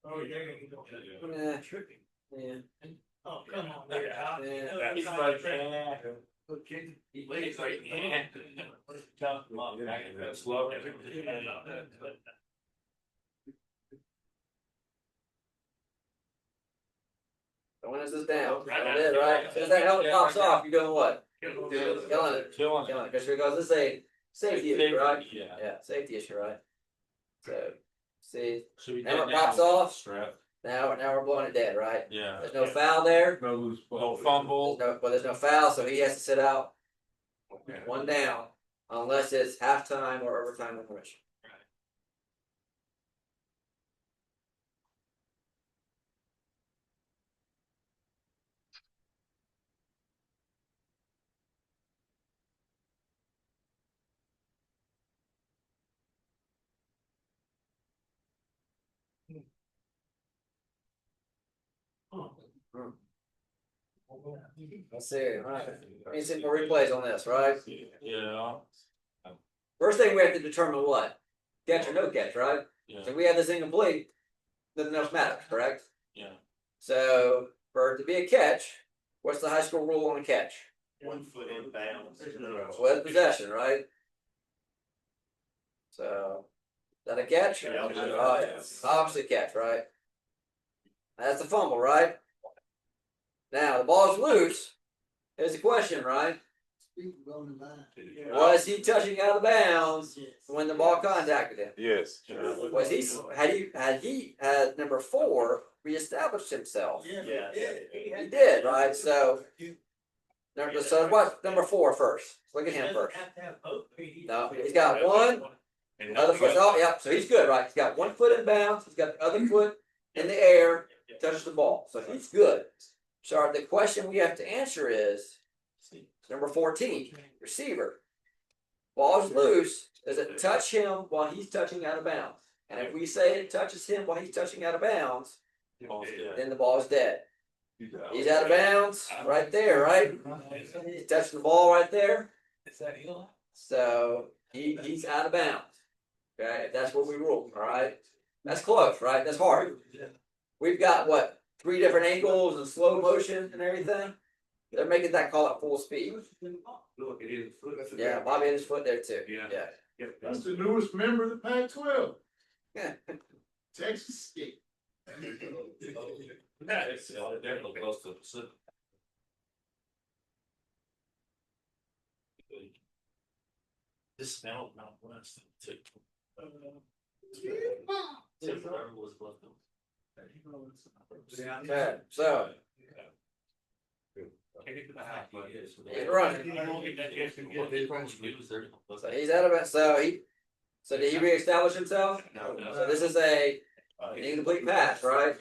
Speaker 3: Oh, yeah.
Speaker 1: Yeah.
Speaker 3: Tripping.
Speaker 1: Yeah.
Speaker 3: Oh, come on.
Speaker 1: Yeah.
Speaker 6: He's like, he's like, yeah. Tough, mom, that's slow.
Speaker 1: So when is this down? That's it, right? As soon as that helmet pops off, you're doing what?
Speaker 6: Killing
Speaker 1: Killing it.
Speaker 6: Killing
Speaker 1: Killing it. Because this is a safety issue, right?
Speaker 6: Yeah.
Speaker 1: Yeah, safety issue, right? So, see,
Speaker 6: So we
Speaker 1: Hammer
Speaker 6: did that
Speaker 1: pops
Speaker 6: with
Speaker 1: off.
Speaker 6: Strap.
Speaker 1: now we're blowing it dead, right?
Speaker 6: Yeah.
Speaker 1: There's no foul there.
Speaker 2: No loose
Speaker 6: No
Speaker 2: ball.
Speaker 6: fumble.
Speaker 1: There's no foul, so he has to sit out
Speaker 6: Okay.
Speaker 1: one down unless it's halftime or overtime intermission. Let's see. All right. Need some more replays on this, right?
Speaker 6: Yeah.
Speaker 1: First thing we have to determine what? Catch or no catch, right?
Speaker 6: Yeah.
Speaker 1: So we have this incomplete, nothing else matters, correct?
Speaker 6: Yeah.
Speaker 1: So for it to be a catch, what's the high school rule on a catch?
Speaker 6: 1 foot in bounds.
Speaker 1: With possession, right? So is that a catch?
Speaker 6: Yeah.
Speaker 1: Oh, yeah. Obviously a catch, right? That's a fumble, right? Now the ball's loose. Here's the question, right?
Speaker 7: Speak on the line.
Speaker 1: Was he touching out of bounds when the ball contacted him?
Speaker 2: Yes.
Speaker 1: Was he had number 4 reestablished himself?
Speaker 6: Yeah.
Speaker 1: He did, right? So what's number 4 first? Look at him first.
Speaker 3: Have to have both feet.
Speaker 1: No, he's got one other foot. Oh, yep. So he's good, right? He's got 1 foot in bounds. He's got the other foot in the air, touches the ball. So he's good. So the question we have to answer is number 14, receiver. Ball's loose. Does it touch him while he's touching out of bounds? And if we say it touches him while he's touching out of bounds, then the ball is dead. He's out of bounds right there, right? He's touching the ball right there. So he's out of bounds. Okay, that's what we rule. All right, that's close, right? That's hard. We've got what 3 different angles and slow motion and everything. They're making that call at full speed.
Speaker 6: Look, it is.
Speaker 1: Yeah, Bobby had his foot there too.
Speaker 6: Yeah.
Speaker 5: That's the newest member of the Pac-12,
Speaker 1: Yeah.
Speaker 5: Texas State.
Speaker 6: It's definitely close to the Pacific. This smell Mount West too.
Speaker 1: Okay, so he's running. So he's out of it. So did he reestablish himself? So this is an incomplete pass, right?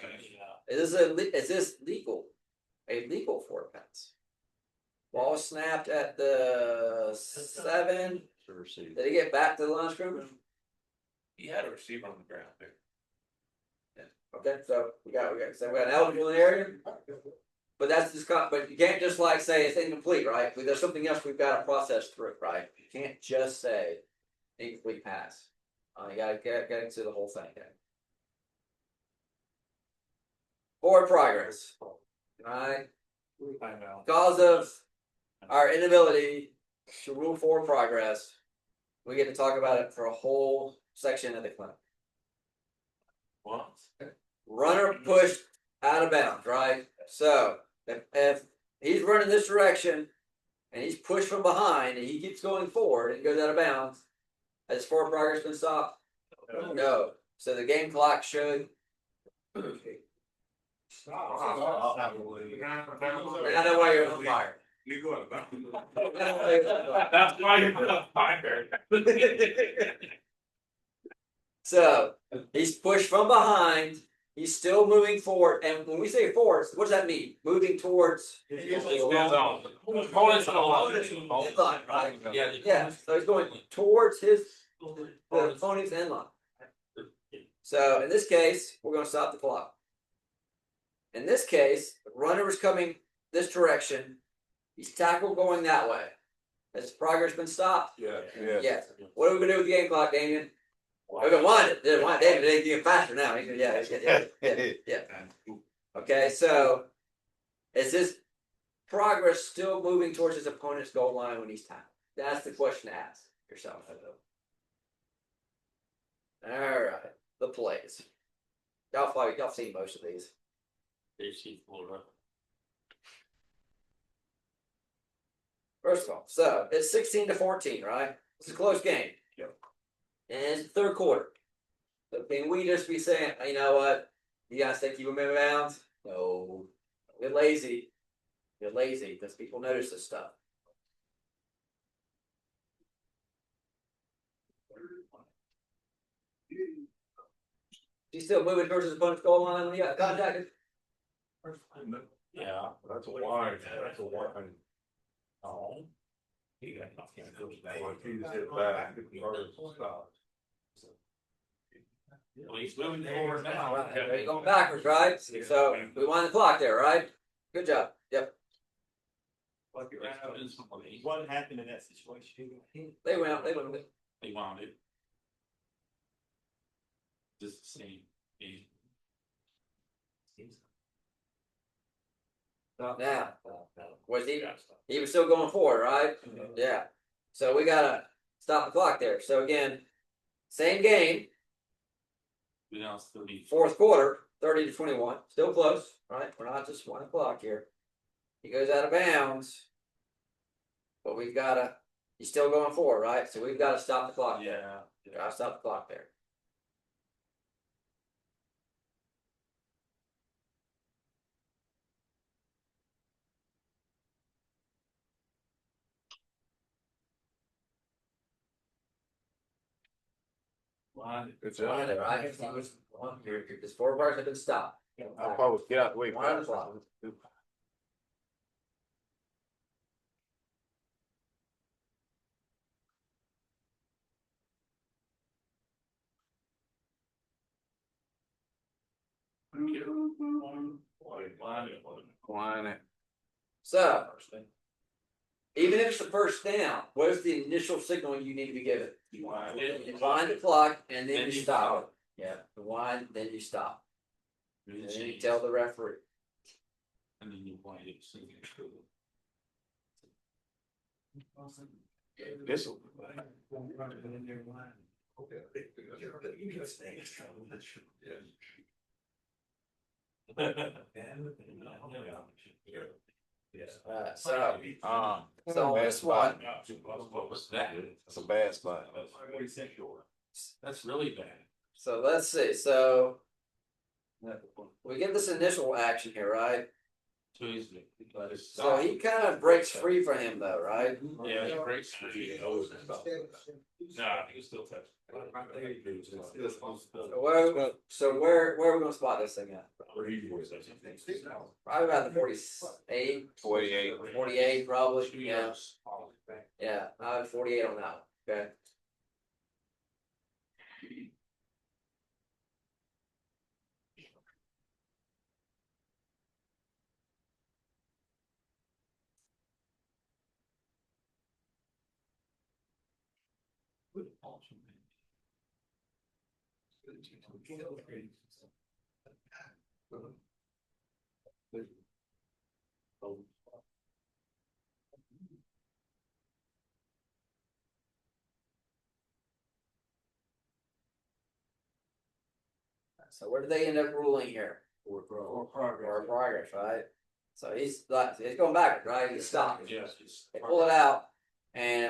Speaker 1: Is this legal? A legal forward pass. Ball snapped at the 7. Did he get back to the line of scrimmage?
Speaker 6: He had a receiver on the ground there.
Speaker 1: Okay, so we got an eligible in the area. But that's just but you can't just like say it's incomplete, right? There's something else we've got to process through, right? You can't just say incomplete pass. You gotta get into the whole thing. Okay? Forward progress. Right? Because of our inability to rule forward progress, we get to talk about it for a whole section of the clinic.
Speaker 6: What?
Speaker 1: Runner pushed out of bounds, right? So if he's running this direction and he's pushed from behind and he keeps going forward and goes out of bounds, has forward progress been stopped? No. So the game clock should I know why you're on fire.
Speaker 4: That's why you're on fire.
Speaker 1: So he's pushed from behind. He's still moving forward. And when we say forward, what does that mean? Moving towards
Speaker 4: Inline,
Speaker 1: right? Yeah. So he's going towards the opponent's end line. So in this case, we're going to stop the clock. In this case, the runner is coming this direction. He's tackled going that way. Has progress been stopped?
Speaker 4: Yeah.
Speaker 1: Yes. What are we going to do with the game clock, Damien? We're going to wind it. David, they're getting faster now. Yeah. Okay, so is his progress still moving towards his opponent's goal line when he's tackled? That's the question to ask yourself. All right, the plays. Y'all seen most of these. First of all, so it's 16-14, right? It's a close game.
Speaker 4: Yep.
Speaker 1: And it's the third quarter. So can we just be saying, you know what? You guys think you remember bounds? No. You're lazy. You're lazy because people notice this stuff. He's still moving towards his opponent's goal line when he got contacted.
Speaker 4: Yeah, that's a wide. That's a wide. Oh. He got nothing. Like he just hit back. Stop.
Speaker 6: Well, he's moving forward now.
Speaker 1: He's going backwards, right? So we wind the clock there, right? Good job. Yep.
Speaker 6: What happened in that situation?
Speaker 1: They went.
Speaker 6: They wound it. Just the same.
Speaker 1: Now, was he was still going forward, right? Yeah. So we gotta stop the clock there. So again, same game. Fourth quarter, 30-21, still close, right? We're not just 1 o'clock here. He goes out of bounds, but he's still going forward, right? So we've got to stop the clock.
Speaker 6: Yeah.
Speaker 1: Gotta stop the clock there.
Speaker 2: Good job.
Speaker 1: Right? His forward bars have been stopped.
Speaker 2: I probably get out the way.
Speaker 1: 1 o'clock.
Speaker 2: Line it.
Speaker 1: So, even if it's the first down, what is the initial signal you need to be given? You wind the clock and then you stop. Yeah, the wind, then you stop. And then you tell the referee.
Speaker 6: And then you wind it.
Speaker 2: This will.
Speaker 1: So this one,
Speaker 6: What was that?
Speaker 2: That's a bad spot.
Speaker 6: That's really bad.
Speaker 1: so let's see, so we get this initial action here, right?
Speaker 6: Tuesday.
Speaker 1: So he kind of breaks free for him though, right?
Speaker 6: Yeah, he breaks free. Nah, he was still touching.
Speaker 1: So where are we gonna spot this thing at? Probably about the 48, 48 probably, yeah. Yeah, I have 48 on that one, okay? So where did they end up ruling here? Or progress, right? So he's going backwards, right? He's stopped.
Speaker 6: Yes.
Speaker 1: They pull it out,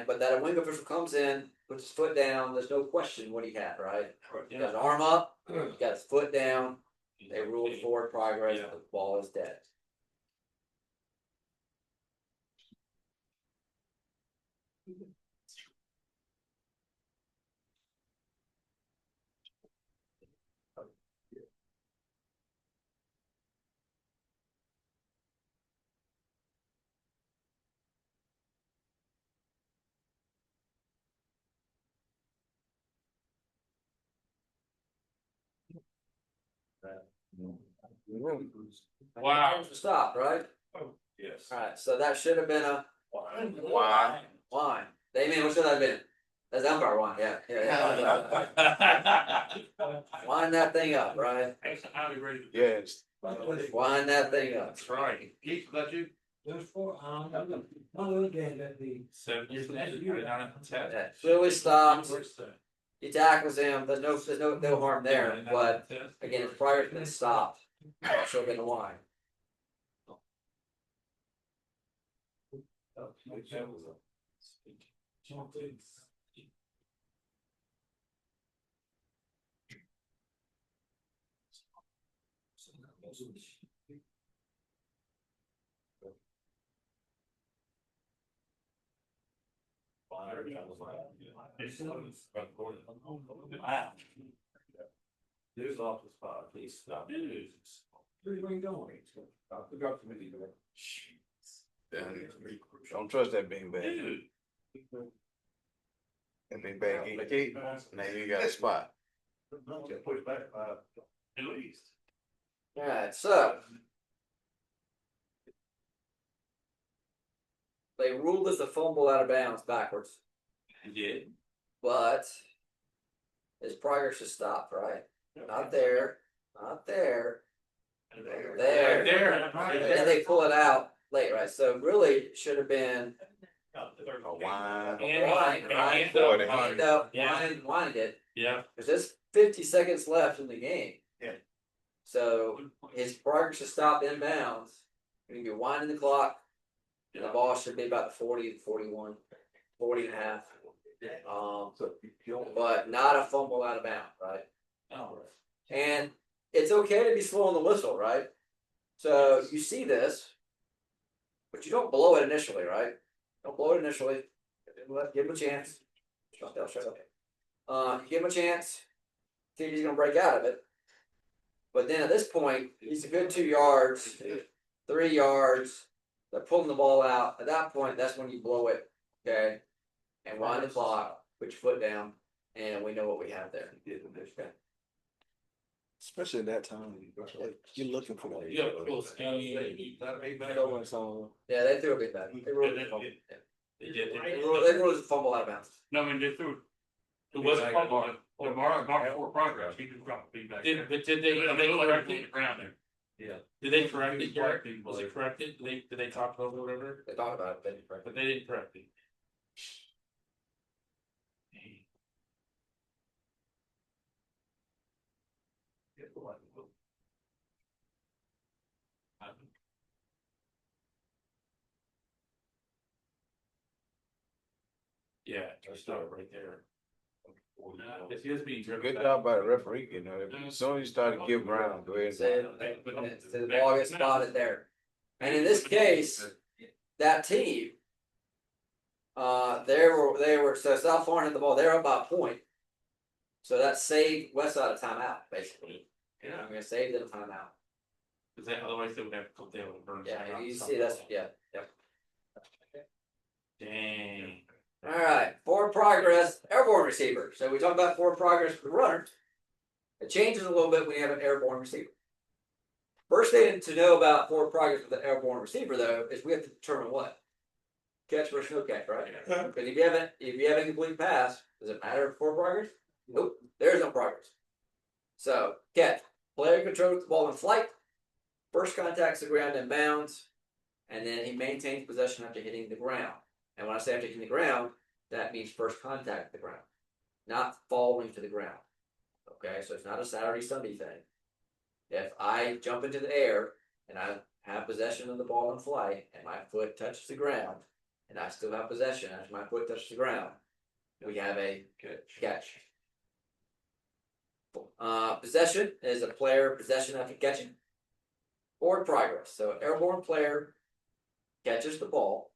Speaker 1: but that a wing official comes in, puts his foot down. There's no question what he had, right? He got his arm up, he got his foot down, They ruled forward progress, the ball is dead.
Speaker 6: Wow.
Speaker 1: Stop, right?
Speaker 4: Yes.
Speaker 1: Alright, so that should have been a
Speaker 2: Why?
Speaker 1: line. They mean, what should that have been? That's umpire one, yeah. Wind that thing up, right?
Speaker 2: Yes.
Speaker 1: Wind that thing up.
Speaker 4: That's right. Keith, that you?
Speaker 7: There's four, I'm looking at the.
Speaker 6: 7 years later, you're not at the test.
Speaker 1: Yeah, Philly stops, he tackles him, there's no harm there, but again, if Pryor's been stopped, it should have been a line.
Speaker 6: Wow. There's off the spot, please stop.
Speaker 7: Where you going?
Speaker 2: Don't trust that beanbag.
Speaker 6: Dude.
Speaker 2: That beanbag ain't the key. Now you got a spot.
Speaker 4: Push back, at least.
Speaker 1: Alright, so. They ruled this a fumble out of bounds backwards,
Speaker 6: You did.
Speaker 1: but his progress should stop, right? Not there, not there, there. And then they pull it out late, right? So really, it should have been
Speaker 2: A wine.
Speaker 1: winded it,
Speaker 6: Yeah.
Speaker 1: because there's 50 seconds left in the game.
Speaker 2: Yeah.
Speaker 1: So his progress should stop inbounds. When you're winding the clock, the ball should be about 40 to 41, 40 and a half. But not a fumble out of bounds, right? And it's okay to be slow on the whistle, right? So you see this, but you don't blow it initially, right? Don't blow it initially. Give him a chance. Shut up. Give him a chance. Think he's gonna break out of it. But then at this point, he's a good 2 yards, 3 yards. They're pulling the ball out. At that point, that's when you blow it, okay? And wind the clock, put your foot down, and we know what we have there. Okay.
Speaker 8: Especially at that time, like, you're looking for that.
Speaker 6: Yeah, cool. Skinny.
Speaker 1: Yeah, they threw a big back. They ruled it a fumble. Yeah.
Speaker 6: They did.
Speaker 1: They ruled it a fumble out of bounds.
Speaker 6: No, I mean, they threw. It wasn't fumble. The mark for progress. He just dropped the feedback. Did they correct it? Ground there. Yeah. Did they correct it? Was it corrected? Did they talk about it or whatever?
Speaker 1: They talked about it,
Speaker 6: But they didn't correct it. Yeah, just start right there. It's just being driven
Speaker 2: Good
Speaker 6: back.
Speaker 2: job by the referee, you know, as soon as you start to give ground, go ahead.
Speaker 1: Say the ball gets spotted there. And in this case, that team, they were so South Florida had the ball. They're up by a point, so that saved Westside a timeout basically.
Speaker 6: Yeah,
Speaker 1: I'm gonna save them a timeout.
Speaker 6: because otherwise they would have to come down and burn.
Speaker 1: Yeah, you see that's yep.
Speaker 6: Dang.
Speaker 1: All right, forward progress, airborne receiver. So we talk about forward progress for the runner. It changes a little bit when you have an airborne receiver. First thing to know about forward progress with an airborne receiver, though, is we have to determine what catch versus no catch, right? Because if you have an incomplete pass, does it matter forward progress? Nope, there's no progress. So catch, player controls the ball in flight. First contacts the ground in bounds, and then he maintains possession after hitting the ground. And when I say after hitting the ground, that means first contact with the ground, not falling to the ground. Okay, so it's not a Saturday, Sunday thing. If I jump into the air and I have possession of the ball in flight and my foot touches the ground and I still have possession after my foot touches the ground, we have a catch. Possession is a player possession after catching. Forward progress. So an airborne player catches the ball.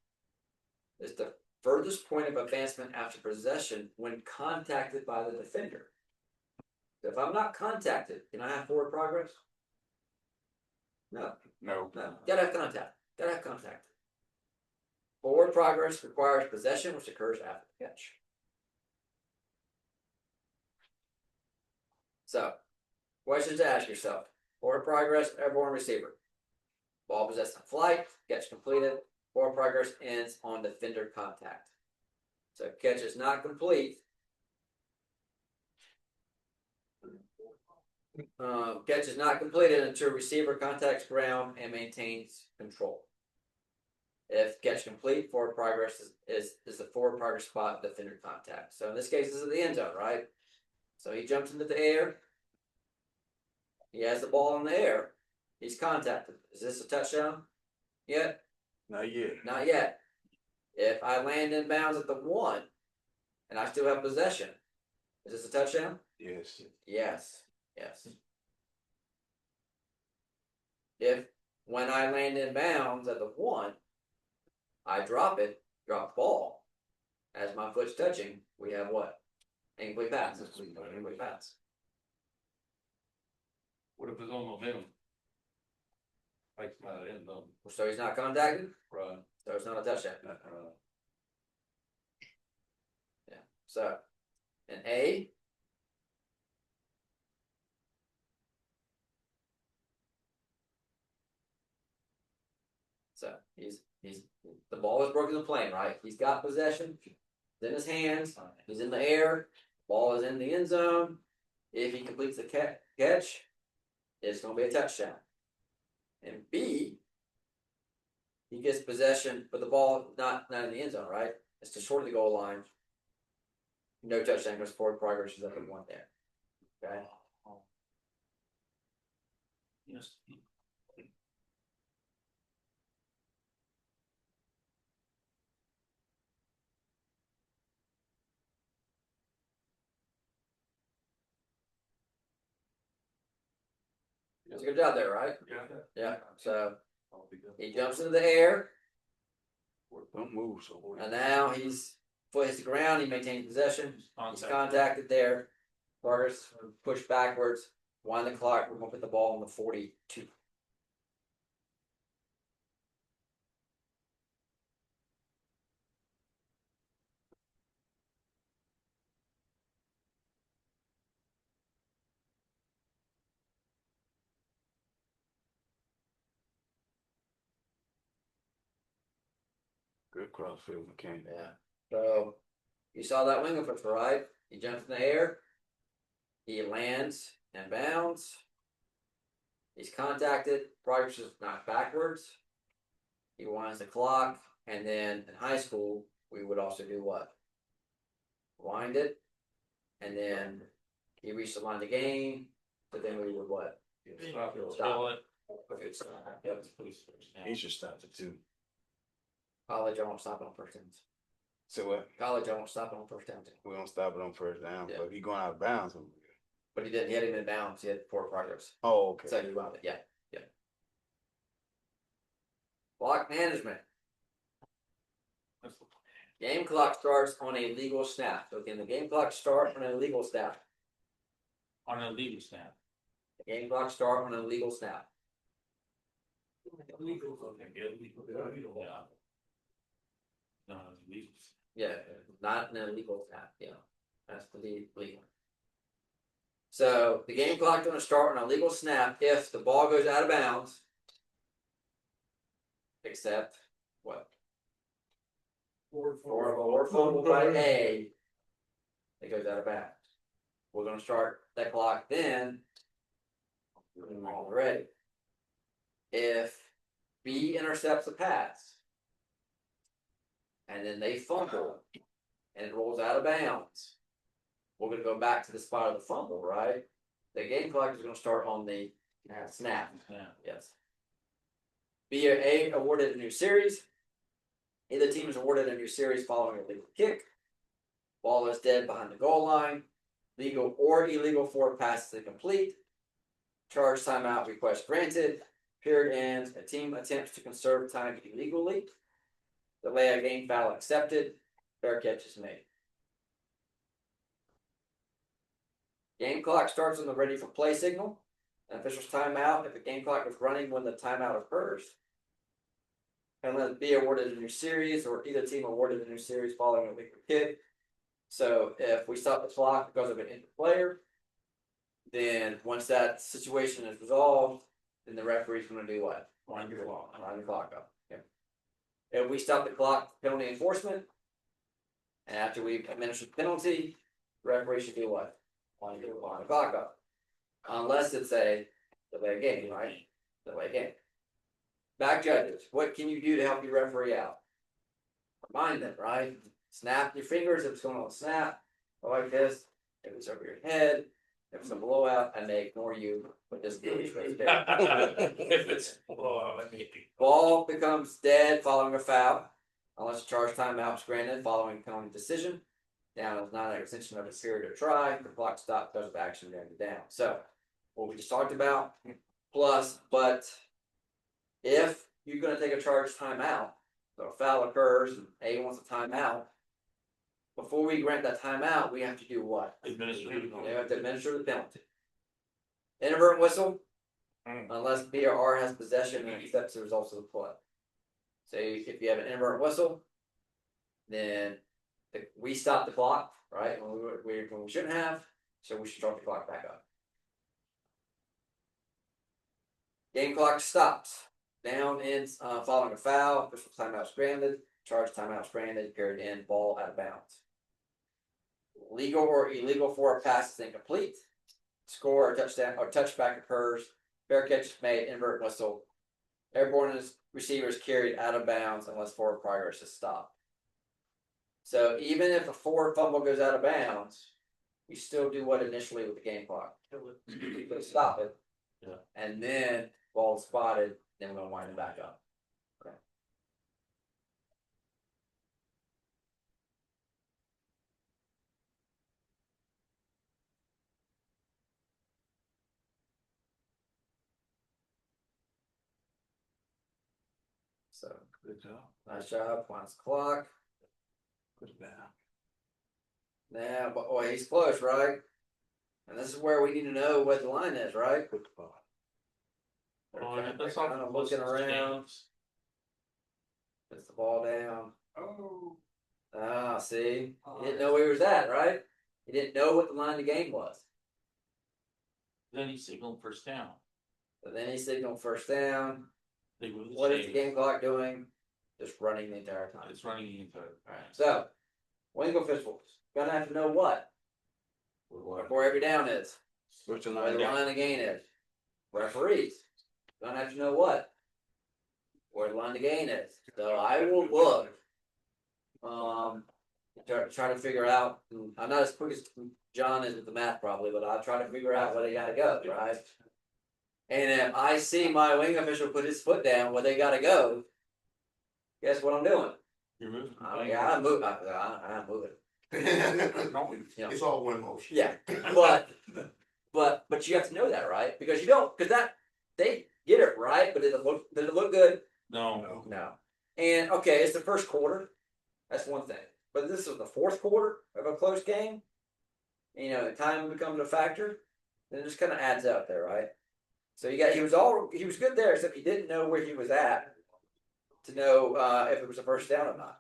Speaker 1: Is the furthest point of advancement after possession when contacted by the defender. So if I'm not contacted, can I have forward progress? No.
Speaker 2: No.
Speaker 1: No. Gotta have contact. Gotta have contact. Forward progress requires possession, which occurs after the catch. So, questions to ask yourself. Forward progress, airborne receiver. Ball possessed in flight, catch completed. Forward progress ends on defender contact. So catch is not complete. Catch is not completed until receiver contacts ground and maintains control. If catch complete, forward progress is the forward progress spot defender contact. So in this case, this is the end zone, right? So he jumps into the air. He has the ball in the air. He's contacted. Is this a touchdown? Yet?
Speaker 2: Not yet.
Speaker 1: Not yet. If I land in bounds at the 1 and I still have possession, is this a touchdown?
Speaker 2: Yes.
Speaker 1: Yes. Yes. If when I land in bounds at the 1, I drop the ball, as my foot's touching, we have what? Incomplete pass. Incomplete pass.
Speaker 6: What if it's on momentum? Like, end zone.
Speaker 1: So he's not contacted,
Speaker 6: Right.
Speaker 1: so it's not a touchdown. Yeah. So, an A. So he's the ball is broken in the plane, right? He's got possession. It's in his hands. He's in the air. Ball is in the end zone. If he completes the catch, it's going to be a touchdown. And B, he gets possession, but the ball not in the end zone, right? It's just short of the goal line. No touchdown because forward progress is up at 1 there. Okay.
Speaker 6: Yes.
Speaker 1: It's a good job there, right?
Speaker 6: Yeah.
Speaker 1: Yeah. So he jumps into the air,
Speaker 2: Don't move so.
Speaker 1: and now he's foot hits the ground. He maintains possession. He's contacted there. Progress pushed backwards. Wind the clock. We're gonna put the ball on the 42.
Speaker 2: Good crossfield mechanic.
Speaker 1: Yeah. So you saw that wing up right? He jumps in the air. He lands and bounds. He's contacted. Progress is knocked backwards. He winds the clock, and then in high school we would also do what? Wind it, and then he reached the line of the game. But then we would what?
Speaker 6: Stop it.
Speaker 1: Stop.
Speaker 6: Okay,
Speaker 1: Good stuff. Yep.
Speaker 2: He should stop it too.
Speaker 1: College, I won't stop it on first downs.
Speaker 2: So what?
Speaker 1: College, I won't stop it on first downs.
Speaker 2: We don't stop it on first down,
Speaker 1: Yeah.
Speaker 2: but he going out of bounds.
Speaker 1: But he didn't. He had him in bounds. He had forward progress.
Speaker 2: Oh, okay.
Speaker 1: So you wound it. Yeah. Yeah. Clock management. Game clock starts on a legal snap. So can the game clock start on a legal snap?
Speaker 6: On a legal snap.
Speaker 1: The game clock start on a legal snap.
Speaker 6: Illegal. Okay, illegal. Yeah. No, it's legal.
Speaker 1: Yeah, not an illegal snap. Yeah, that's to be legal. So the game clock going to start on a legal snap if the ball goes out of bounds, except what? Or fumble by A, it goes out of bounds. We're going to start that clock then. Already. If B intercepts a pass, and then they fumble, and it rolls out of bounds, we're going to go back to the spot of the fumble, right? The game clock is going to start on the snap. Yes. B or A awarded a new series. Either team is awarded a new series following a legal kick. Ball is dead behind the goal line. legal or illegal forward pass is incomplete. Charge timeout request granted. Period ends. A team attempts to conserve time illegally. Delay a game foul accepted. Fair catch is made. Game clock starts on the ready for play signal. An official's timeout if the game clock is running when the timeout occurs. And let it be awarded a new series or either team awarded a new series following a legal kick. So if we stop the clock because of an injured player, then once that situation is resolved, then the referee's going to do what? Line the clock up. Okay. If we stop the clock, penalty enforcement, and after we administer the penalty, the referee should do what? Line the clock up. Unless it's a delay game, right? Delay game. Back judges, what can you do to help your referee out? Remind them, right? Snap your fingers if it's going on a snap, or like this. If it's over your head, if it's a blowout, I may ignore you, but this is really
Speaker 6: If it's,
Speaker 1: ball becomes dead following a foul, unless a charge timeout is granted following penalty decision. Down is not an extension of a period of try. The clock stops because of action during the down. So, what we just talked about, plus, but if you're going to take a charge timeout, so a foul occurs and A wants a timeout, before we grant that timeout, we have to do what? We have to administer the penalty. Inadvertent whistle, unless B or R has possession and accepts the results of the play. So if you have an inadvertent whistle, then we stop the clock, right? When we shouldn't have, so we should start the clock back up. Game clock stops. Down ends following a foul. Official timeout granted. Charge timeout granted. Period end. Ball out of bounds. Legal or illegal for a pass is incomplete. Score or touchdown or touchback occurs. Fair catch is made. Inadvertent whistle. Airborne receiver is carried out of bounds unless forward progress is stopped. So even if a forward fumble goes out of bounds, you still do what initially with the game clock. You could stop it.
Speaker 6: Yeah.
Speaker 1: And then ball spotted, then we're gonna wind it back up. Okay. So
Speaker 2: Good job.
Speaker 1: nice job, winds the clock.
Speaker 2: Good job.
Speaker 1: Now, but he's close, right? And this is where we need to know what the line is, right?
Speaker 2: Good spot.
Speaker 6: that's
Speaker 1: Kind of looking around. Puts the ball down.
Speaker 5: Oh.
Speaker 1: Ah, see, he didn't know where he was at, right? He didn't know what the line of the game was.
Speaker 6: Then he signaled first down.
Speaker 1: But then he signaled first down.
Speaker 6: They moved the
Speaker 1: What is the
Speaker 6: chains.
Speaker 1: game clock doing? Just running the entire time.
Speaker 6: It's running the entire.
Speaker 1: All right. So, wing officials gonna have to know what before every down is.
Speaker 2: What's the
Speaker 1: Where
Speaker 2: line?
Speaker 1: the line of gain is. Referees gonna have to know what where the line of gain is. So I will look. Try to figure out. I'm not as quick as John is with the math probably, but I'll try to figure out where they gotta go, right? And if I see my wing official put his foot down where they gotta go, guess what I'm doing?
Speaker 6: You're moving.
Speaker 1: I'm moving. I'm moving.
Speaker 4: It's all one motion.
Speaker 1: Yeah, but you have to know that, right? Because you don't, because that they get it right, but did it look good?
Speaker 6: No.
Speaker 1: No. And okay, it's the first quarter. That's one thing. But this is the fourth quarter of a close game. You know, the time becomes a factor. Then it just kind of adds up there, right? So he was good there, except he didn't know where he was at to know if it was a first down or not.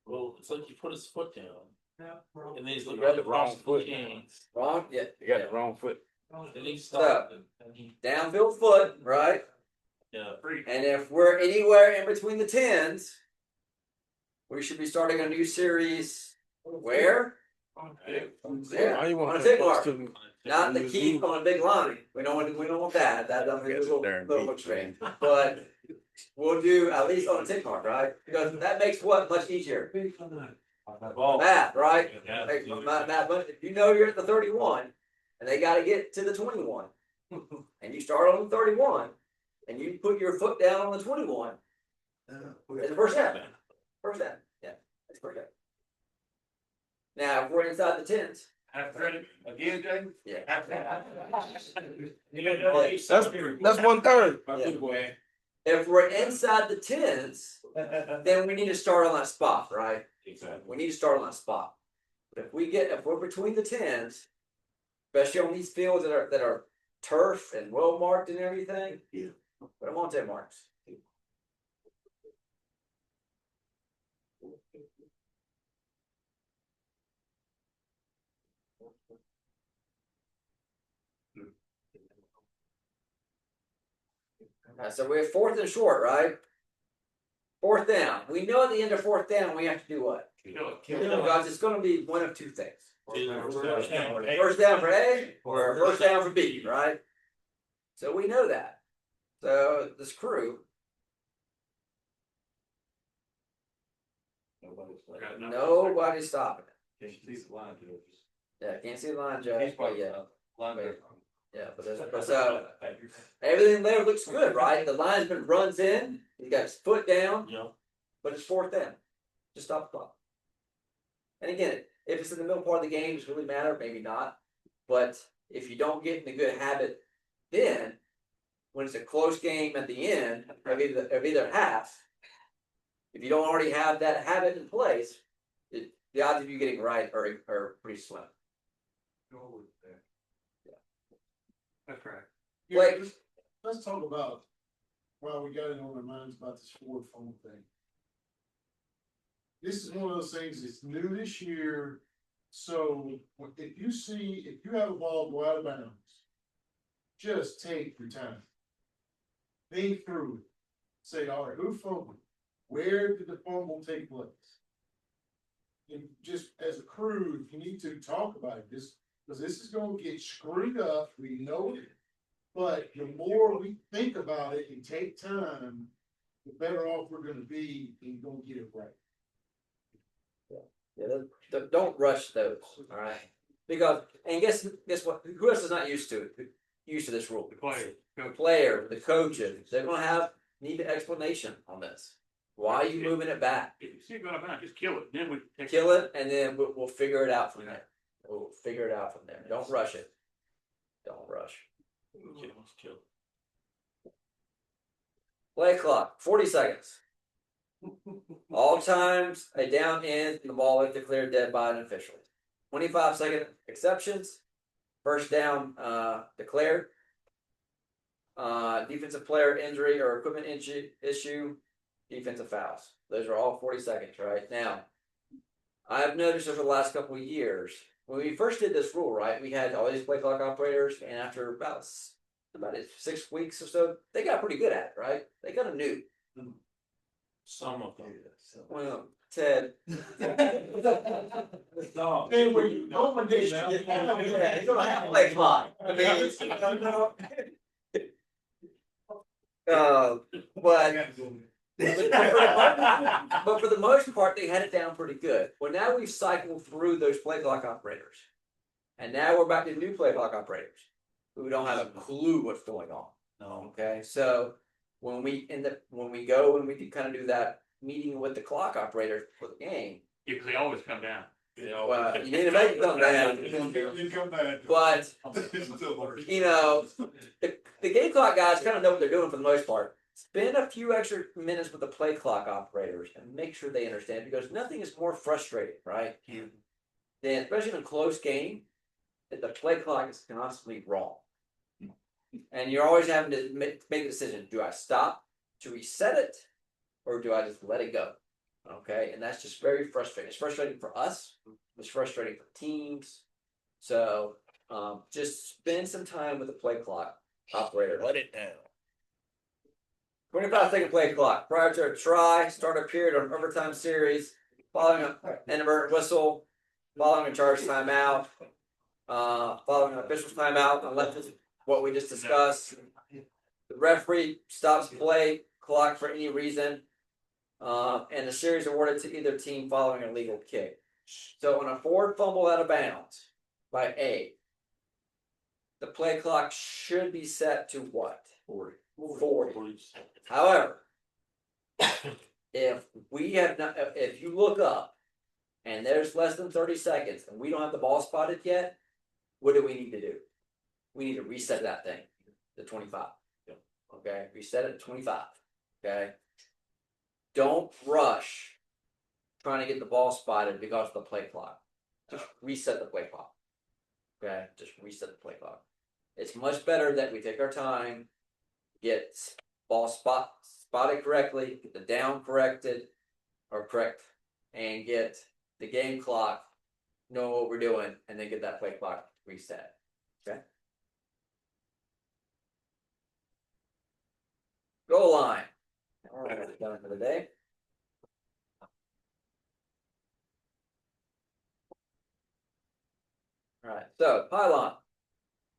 Speaker 6: Well, it's like he put his foot down. And then he's looking
Speaker 2: got
Speaker 6: at
Speaker 2: the wrong foot.
Speaker 6: chains.
Speaker 1: Wrong? Yeah.
Speaker 2: You got the wrong foot.
Speaker 6: And he stopped. And he,
Speaker 1: Downfield foot, right?
Speaker 6: yeah.
Speaker 1: And if we're anywhere in between the tens, we should be starting a new series. Where? There.
Speaker 2: Why you want
Speaker 1: On a
Speaker 2: to
Speaker 1: tick mark.
Speaker 2: to-
Speaker 1: Not the keep on a big line. We don't want that. That doesn't
Speaker 2: Yes,
Speaker 1: look
Speaker 2: darn
Speaker 1: little
Speaker 2: keep.
Speaker 1: extreme. But we'll do at least on a tick mark, right? Because that makes what much easier. Math, right?
Speaker 6: Yeah.
Speaker 1: Makes math, but if you know you're at the 31 and they gotta get to the 21. And you start on the 31 and you put your foot down on the 21. It's the first down. First down. Yeah. It's first down. Now, if we're inside the tens,
Speaker 4: Again, James?
Speaker 1: yeah.
Speaker 8: That's 1/3.
Speaker 1: If we're inside the tens, then we need to start on that spot, right?
Speaker 4: Exactly.
Speaker 1: We need to start on that spot. But if we're between the tens, especially on these fields that are turf and well marked and everything, put them on 10 marks. So we're 4th and short, right? 4th down. We know at the end of 4th down we have to do what? Because it's going to be one of two things. First down for A or first down for B, right? So we know that. So this crew, nobody's stopping it. Yeah, can't see the line, Judge. But yeah. Yeah, but so everything there looks good, right? The linesman runs in, he got his foot down, but it's 4th down. Just stop the clock. And again, if it's in the middle part of the game, does it really matter? Maybe not. But if you don't get in the good habit, then when it's a close game at the end of either half, if you don't already have that habit in place, the odds of you getting right are pretty slim.
Speaker 5: That's right.
Speaker 1: Wait.
Speaker 5: Let's talk about, while we got it on our minds about this forward phone thing. This is one of those things that's new this year. So if you have a ball go out of bounds, just take your time. Think through it. Say, all right, who fumbled? Where did the fumble take place? And just as a crew, you need to talk about it. Because this is going to get screwed up. We know it. But the more we think about it and take time, the better off we're going to be and going to get it right.
Speaker 1: Yeah, don't rush those. All right, because and guess what? Who else is not used to it? Used to this rule? The player, the coaches. They're going to need an explanation on this. Why are you moving it back?
Speaker 6: If you see it going back, just kill it. Then we
Speaker 1: Kill it, and then we'll figure it out from there. We'll figure it out from there. Don't rush it. Don't rush.
Speaker 6: Kill.
Speaker 1: Play clock. 40 seconds. All times a down end, the ball is declared dead by an official. 25-second exceptions. First down declared. Defensive player injury or equipment issue. Defensive fouls. Those are all 40 seconds, right? Now, I've noticed over the last couple of years, when we first did this rule, right, we had all these play clock operators, and after about 6 weeks or so, they got pretty good at it, right? They kind of knew.
Speaker 6: Some of them.
Speaker 1: Well, Ted.
Speaker 6: No.
Speaker 5: Then when you open this,
Speaker 1: Yeah, you don't have to play clock. I mean, but for the most part, they had it down pretty good. Well, now we've cycled through those play clock operators, and now we're back to new play clock operators who don't have a clue what's going on. Okay, so when we go and we kind of do that meeting with the clock operator for the game,
Speaker 6: Because they always come down.
Speaker 1: well, you need to make it come down. But you know, the game clock guys kind of know what they're doing for the most part. Spend a few extra minutes with the play clock operators and make sure they understand, because nothing is more frustrating, right? Then, especially in a close game, that the play clock is constantly wrong. And you're always having to make a decision. Do I stop to reset it, or do I just let it go? Okay, and that's just very frustrating. It's frustrating for us. It's frustrating for teams. So just spend some time with the play clock operator.
Speaker 8: Let it down.
Speaker 1: 25-second play clock. Prior to a try, start a period or overtime series, following an inadvertent whistle, following a charge timeout, following an official's timeout, unless it's what we just discussed. The referee stops play clock for any reason, and the series awarded to either team following a legal kick. So on a forward fumble out of bounds by A, the play clock should be set to what? 40. However, if you look up and there's less than 30 seconds, and we don't have the ball spotted yet, what do we need to do? We need to reset that thing to 25. Okay, reset it to 25. Okay. Don't rush trying to get the ball spotted because of the play clock. Just reset the play clock. Okay, just reset the play clock. It's much better that we take our time, get ball spotted correctly, get the down corrected or correct, and get the game clock, know what we're doing, and then get that play clock reset. Okay. Goal line. All right, done for the day. All right, so pylon.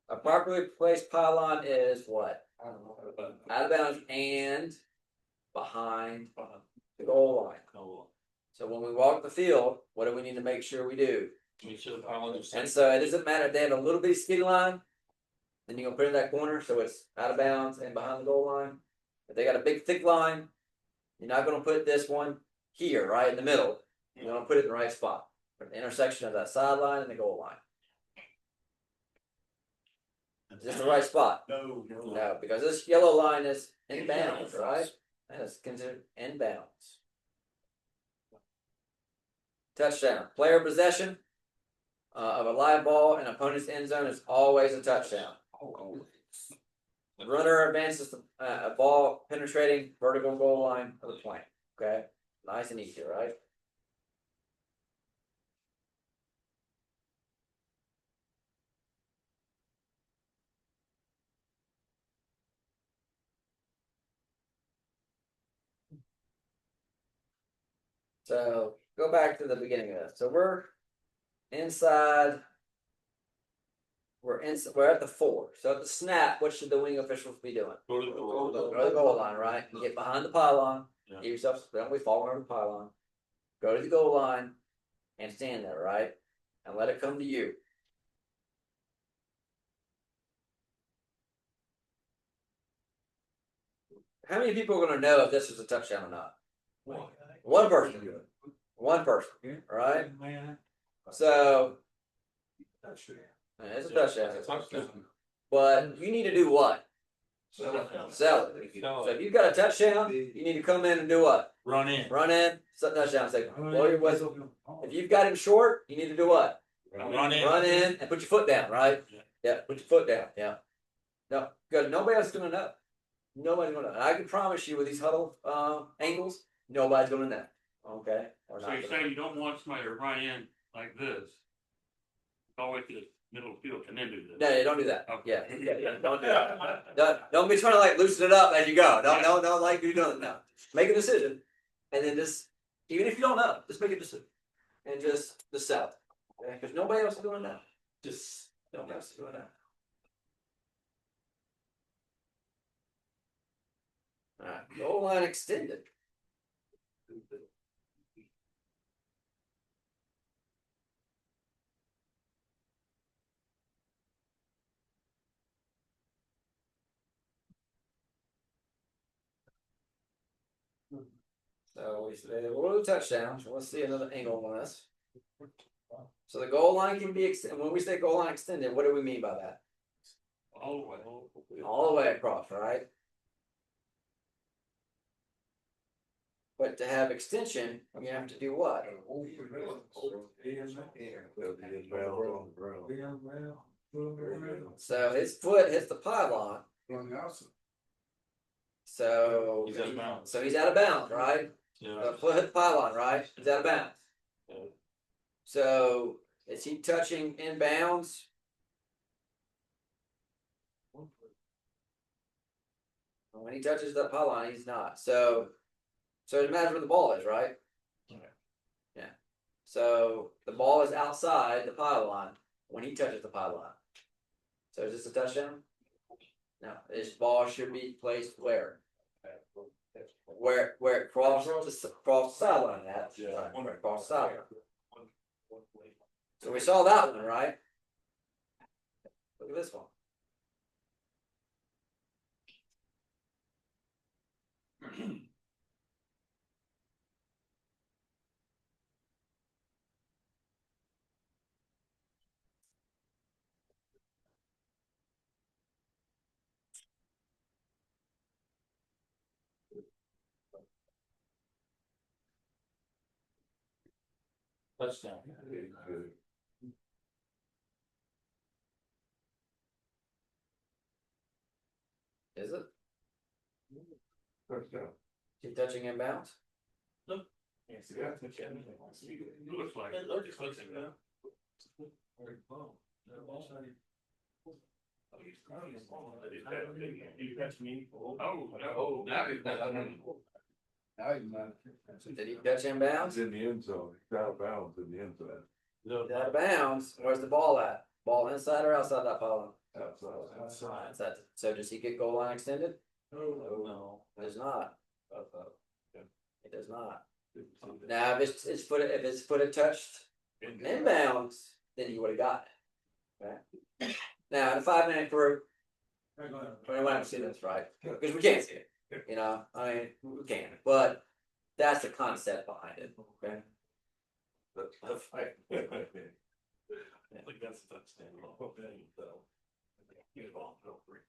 Speaker 1: A properly placed pylon is what? Out of bounds and behind the goal line. So when we walk the field, what do we need to make sure we do? And so it doesn't matter if they have a little bitty skid line, then you're gonna put it in that corner so it's out of bounds and behind the goal line. If they got a big thick line, you're not gonna put this one here, right in the middle. You're gonna put it in the right spot, at the intersection of that sideline and the goal line. Is this the right spot?
Speaker 5: No.
Speaker 1: No, because this yellow line is inbounds, right? That is considered inbounds. Touchdown. Player possession of a live ball in opponent's end zone is always a touchdown. The runner advances a ball penetrating vertical goal line of the plane. Okay, nice and easy, right? So go back to the beginning of this. So we're inside. We're at the 4. So at the snap, what should the wing officials be doing?
Speaker 6: Go to the goal.
Speaker 1: Go to the goal line, right? You get behind the pylon.
Speaker 6: Yeah.
Speaker 1: Give yourself, don't be falling over the pylon. Go to the goal line and stand there, right? And let it come to you. How many people are going to know if this is a touchdown or not? One person. One person, right? So it's a touchdown. But you need to do what? Sell it. So if you've got a touchdown, you need to come in and do what?
Speaker 6: Run in.
Speaker 1: Run in, set touchdown, say, blow your whistle. If you've got him short, you need to do what?
Speaker 6: Run in.
Speaker 1: Run in and put your foot down, right? Yeah, put your foot down. Yeah. No, because nobody else is gonna know. Nobody's gonna know. And I can promise you with these huddle angles, nobody's gonna know. Okay? Or
Speaker 6: So
Speaker 1: not
Speaker 6: you're
Speaker 1: gonna know.
Speaker 6: saying you don't want somebody to run in like this, all the way to the middle of the field and then do this?
Speaker 1: No, don't do that.
Speaker 6: Okay.
Speaker 1: Yeah, don't do that. Don't be trying to like loosen it up as you go. Don't like you don't know. Make a decision, and then just even if you don't know, just make a decision, and just sell it. Because nobody else is doing that. Just nobody else is doing that. All right, goal line extended. So we say we'll do touchdowns. Let's see another angle on this. So the goal line can be extended. When we say goal line extended, what do we mean by that?
Speaker 6: All the way.
Speaker 1: All the way across, right? But to have extension, you have to do what? So his foot hits the pylon. So
Speaker 6: He's out of bounds.
Speaker 1: So he's out of bounds, right?
Speaker 6: Yeah.
Speaker 1: The foot hit the pylon, right? He's out of bounds.
Speaker 6: Yeah.
Speaker 1: So is he touching inbounds? When he touches the pylon, he's not. So it matters where the ball is, right? Yeah. So the ball is outside the pylon when he touches the pylon. So is this a touchdown? No. This ball should be placed where? Where it crosses the sideline at. Right, across the sideline. So we saw that one, right? Look at this one.
Speaker 6: Touchdown.
Speaker 1: Is it?
Speaker 4: Touchdown.
Speaker 1: Keep touching inbounds?
Speaker 4: Yeah.
Speaker 6: Looks like.
Speaker 3: It looks like it,
Speaker 6: Oh, no, now he's
Speaker 1: Did he touch inbounds?
Speaker 4: It's in the end zone, it's out of bounds in the end zone.
Speaker 1: Out of bounds. Where's the ball at? Ball inside or outside that pylon?
Speaker 4: Outside.
Speaker 1: Inside. So does he get goal line extended?
Speaker 6: No.
Speaker 1: It does not. It does not. Now, if it's footed touched inbounds, then he would have got it. Okay. Now, in a 5-man group, we haven't seen this, right? Because we can't see it. You know, I mean, we can, but that's the concept behind it. Okay.
Speaker 6: I think that's a touchdown. Get it on, feel free.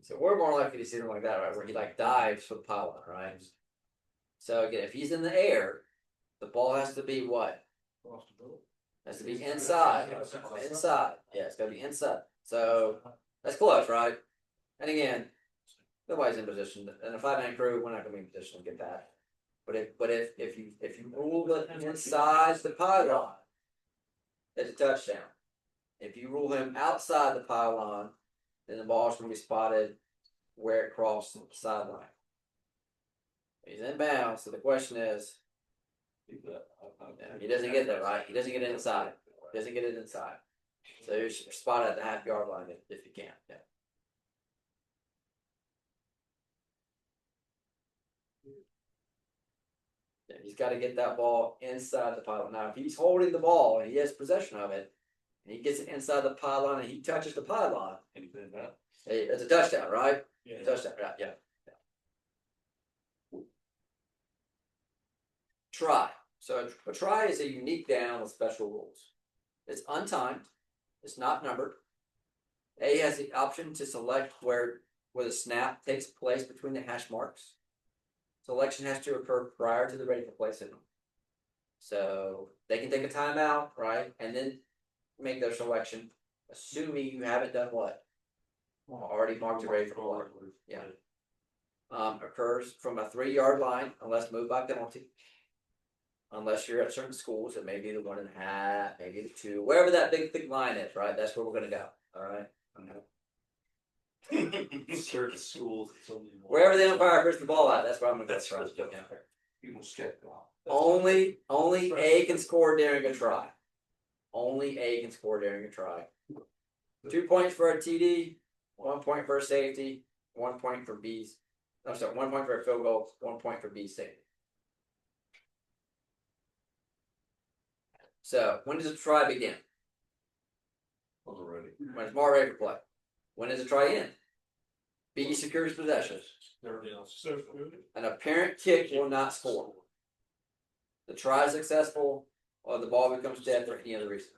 Speaker 1: So we're more likely to see something like that, right? Where he like dives for the pylon, right? So again, if he's in the air, the ball has to be what? Has to be inside. Inside. Yeah, it's gotta be inside. So that's close, right? And again, nobody's in position. In a 5-man crew, we're not gonna be in position to get that. But if you rule it inside the pylon, it's a touchdown. If you rule him outside the pylon, then the ball's gonna be spotted where it crossed the sideline. He's inbounds, so the question is, he doesn't get there, right? He doesn't get it inside. He doesn't get it inside. So you should spot it at the half-yard line if you can. Yeah. Yeah, he's got to get that ball inside the pylon. Now, if he's holding the ball and he has possession of it, and he gets it inside the pylon and he touches the pylon, it's a touchdown, right?
Speaker 6: Yeah.
Speaker 1: Touchdown, right? Yeah. Try. So a try is a unique down with special rules. It's untimed. It's not numbered. A has the option to select where the snap takes place between the hash marks. Selection has to occur prior to the ready for play signal. So they can take a timeout, right, and then make their selection, assuming you haven't done what? Already marked it ready for play. Yeah. Occurs from a 3-yard line unless moved by penalty. Unless you're at certain schools, it may be the 1.5, maybe the 2, wherever that big thick line is, right? That's where we're gonna go. All right.
Speaker 6: Certain schools.
Speaker 1: Wherever the umpire puts the ball out, that's where I'm gonna go.
Speaker 6: People skip.
Speaker 1: Only A can score during a try. Only A can score during a try. 2 points for a TD, 1 point for a safety, 1 point for B's. I'm sorry, 1 point for a field goal, 1 point for B's safety. So when does a try begin?
Speaker 4: Already.
Speaker 1: When it's more ready for play. When does a try end? B secures possession. An apparent kick will not score. The try is successful, or the ball becomes dead for any other reason.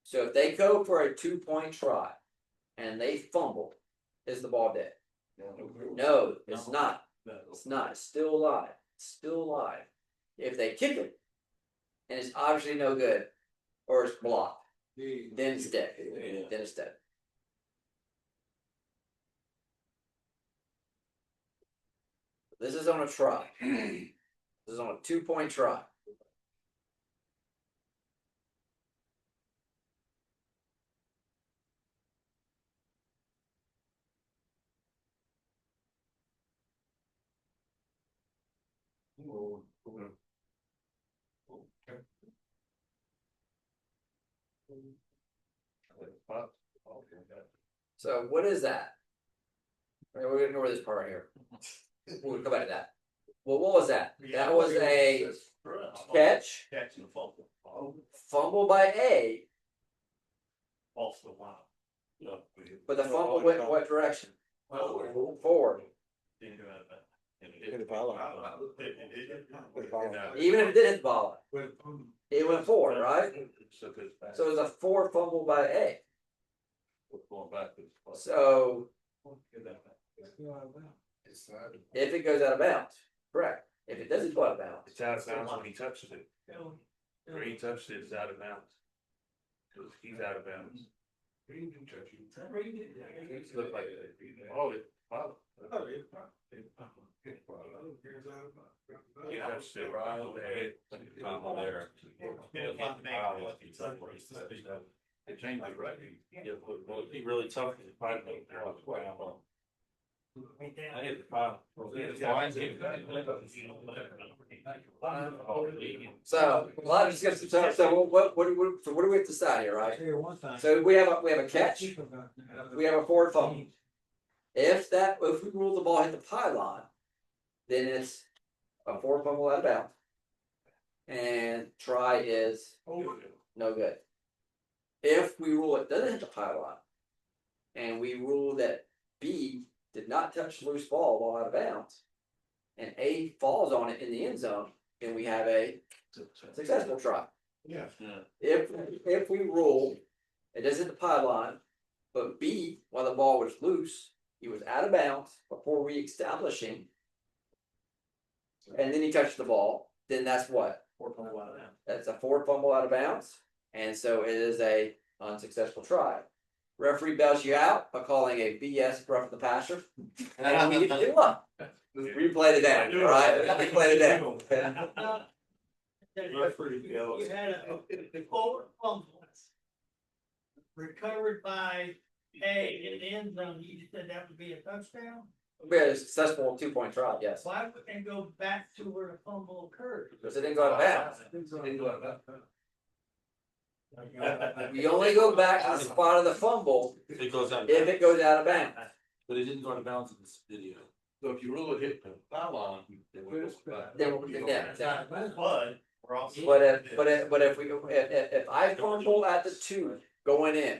Speaker 1: So if they go for a 2-point try and they fumble, is the ball dead? No, it's not. It's not. It's still alive. It's still alive. If they kick it and it's obviously no good, or it's blocked, then it's dead. Then it's dead. This is on a try. This is on a 2-point try. So what is that? We're gonna ignore this part right here. We'll come back to that. Well, what was that? That was a catch,
Speaker 6: Catch and fumble.
Speaker 1: fumble by A,
Speaker 6: Off the line. Yeah.
Speaker 1: but the fumble went what direction? Forward.
Speaker 6: Didn't do that.
Speaker 8: Hit the pylon.
Speaker 1: Even if it did hit the ball, it went forward, right? So it was a forward fumble by A.
Speaker 6: Going back.
Speaker 1: So If it goes out of bounds, correct. If it doesn't go out of bounds,
Speaker 6: It's out of bounds when he touches it. When he touched it, it's out of bounds. 'Cause he's out of bounds. It looked like oh, it. Wow. He touched it right there. There. It changed it right. He really tough. I hit the pile.
Speaker 1: so a lot of discussion. So what do we have to decide here, right? So we have a catch, we have a forward fumble. If we rule the ball hit the pylon, then it's a forward fumble out of bounds, and try is no good. If we rule it doesn't hit the pylon, and we rule that B did not touch the loose ball while out of bounds, and A falls on it in the end zone, then we have a successful try.
Speaker 4: Yeah.
Speaker 1: If we rule it doesn't hit the pylon, but B, while the ball was loose, he was out of bounds before re-establishing, and then he touched the ball, then that's what? That's a forward fumble out of bounds, and so it is a unsuccessful try. Referee bails you out by calling a BS roughing the passer, and we get to do one. Replay it down, all right? Replay it down.
Speaker 3: You had a forward fumble recovered by A in the end zone, you said that would be a touchdown?
Speaker 1: We had a successful 2-point try, yes.
Speaker 3: Why would they go back to where the fumble occurred?
Speaker 1: Because it didn't go out of bounds. We only go back to the spot of the fumble
Speaker 6: It goes out.
Speaker 1: if it goes out of bounds.
Speaker 6: But it didn't go out of bounds in this video.
Speaker 4: So if you rule it hit the pylon, then we'll go back.
Speaker 1: But if I fumble at the 2 going in,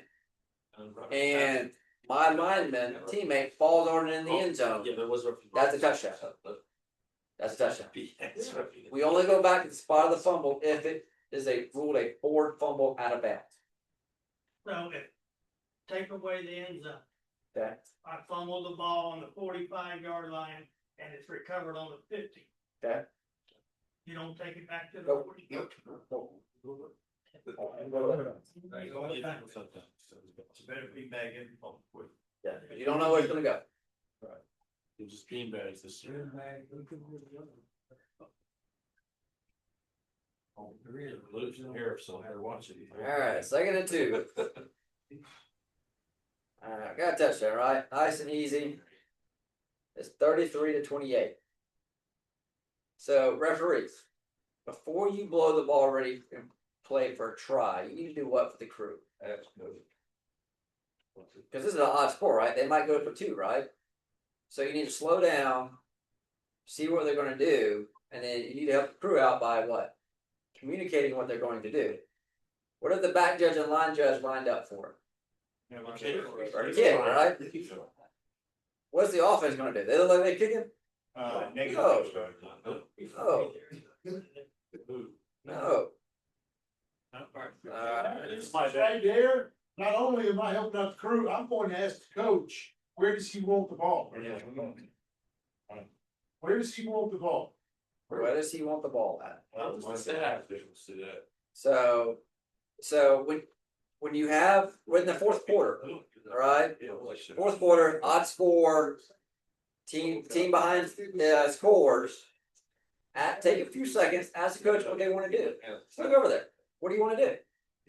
Speaker 1: and my lineman teammate falls on it in the end zone,
Speaker 6: Yeah, there was.
Speaker 1: that's a touchdown. That's a touchdown. We only go back to the spot of the fumble if it is ruled a forward fumble out of bounds.
Speaker 3: So if, take away the end zone,
Speaker 1: Okay.
Speaker 3: I fumbled the ball on the 45-yard line and it's recovered on the 50.
Speaker 1: Okay.
Speaker 3: You don't take it back to the
Speaker 1: Nope.
Speaker 3: 40.
Speaker 4: Better be back in.
Speaker 1: Yeah, you don't know where it's gonna go.
Speaker 6: It just beanbags this year. Losing here, so they're watching.
Speaker 1: Alright, 2nd and 2. Alright, got a touchdown, right? Nice and easy. It's 33-28. So referees, before you blow the ball ready and play for a try, you need to do what for the crew? Because this is an odd sport, right? They might go for 2, right? So you need to slow down, see what they're going to do, and then you need to help the crew out by what? Communicating what they're going to do. What if the back judge and line judge lined up for? Or a kick, right? What's the offense going to do? They look like they're kicking?
Speaker 5: Negative.
Speaker 1: No. No.
Speaker 5: Right there, not only am I helping out the crew, I'm going to ask the coach, where does he want the ball? Where does he want the ball?
Speaker 1: Where does he want the ball at?
Speaker 6: So
Speaker 1: So when you have, we're in the 4th quarter, all right? 4th quarter, odd score, team behind scores. Take a few seconds, ask the coach what they want to do. Look over there. What do you want to do?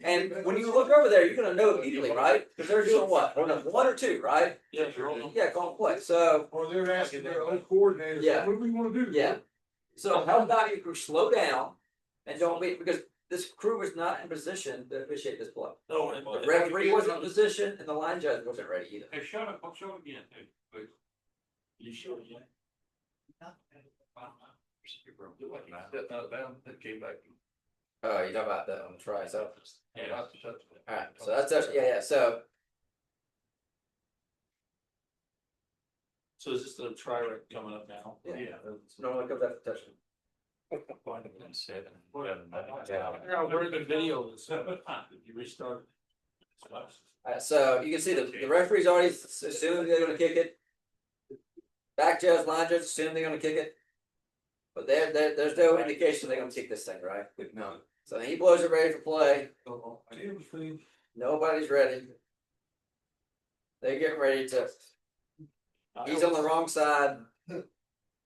Speaker 1: And when you look over there, you're going to know immediately, right? Because they're doing what? 1 or 2, right?
Speaker 6: yeah, you're on.
Speaker 1: Yeah, call play. So
Speaker 5: Or they're asking their own coordinator,
Speaker 1: Yeah.
Speaker 5: what do we want to do?
Speaker 1: yeah. So how about you slow down and don't be, because this crew was not in position to officiate this play.
Speaker 6: No,
Speaker 1: The referee wasn't in position, and the line judge wasn't ready either.
Speaker 6: Hey, shut up, I'll show it again. Hey, you sure? Yeah. Stepped out of bounds, then came back.
Speaker 1: Oh, you talking about that on the try, so.
Speaker 6: Yeah, that's a touchdown.
Speaker 1: Alright, so that's, yeah, so.
Speaker 6: So is this the try right coming up now?
Speaker 1: Yeah. No, look up that touchdown.
Speaker 6: Yeah, where the video is, you restarted.
Speaker 1: So you can see the referee's already assumed they're gonna kick it. Back judge, line judge assume they're gonna kick it. But there's no indication they're gonna kick this thing, right?
Speaker 8: No.
Speaker 1: So he blows it ready for play. Nobody's ready. They're getting ready to. He's on the wrong side.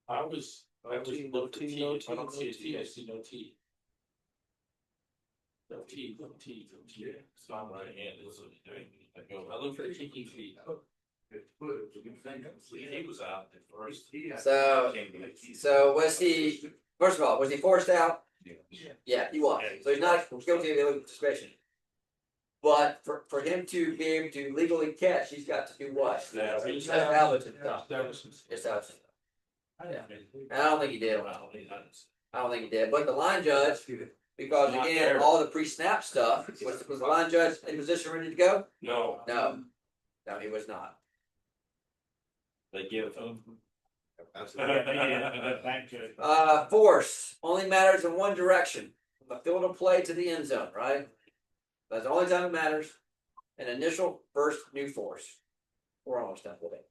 Speaker 6: I was looking at T, I don't see a T, I see no T. No T, no T, no T. It's not my hand, this is what he's doing. I look for the kicking feet. He was out at first.
Speaker 1: So was he? First of all, was he forced out? Yeah, he was. So he's not guilty of illegal participation. But for him to be able to legally catch, he's got to do what? Establish himself. Establish himself. Yeah. And I don't think he did. I don't think he did. But the line judge, because again, all the pre-snap stuff, was the line judge in position ready to go?
Speaker 6: No.
Speaker 1: No, he was not.
Speaker 6: They give him.
Speaker 1: Force only matters in one direction, from the field of play to the end zone, right? That's the only time it matters. An initial first new force. We're almost done with it.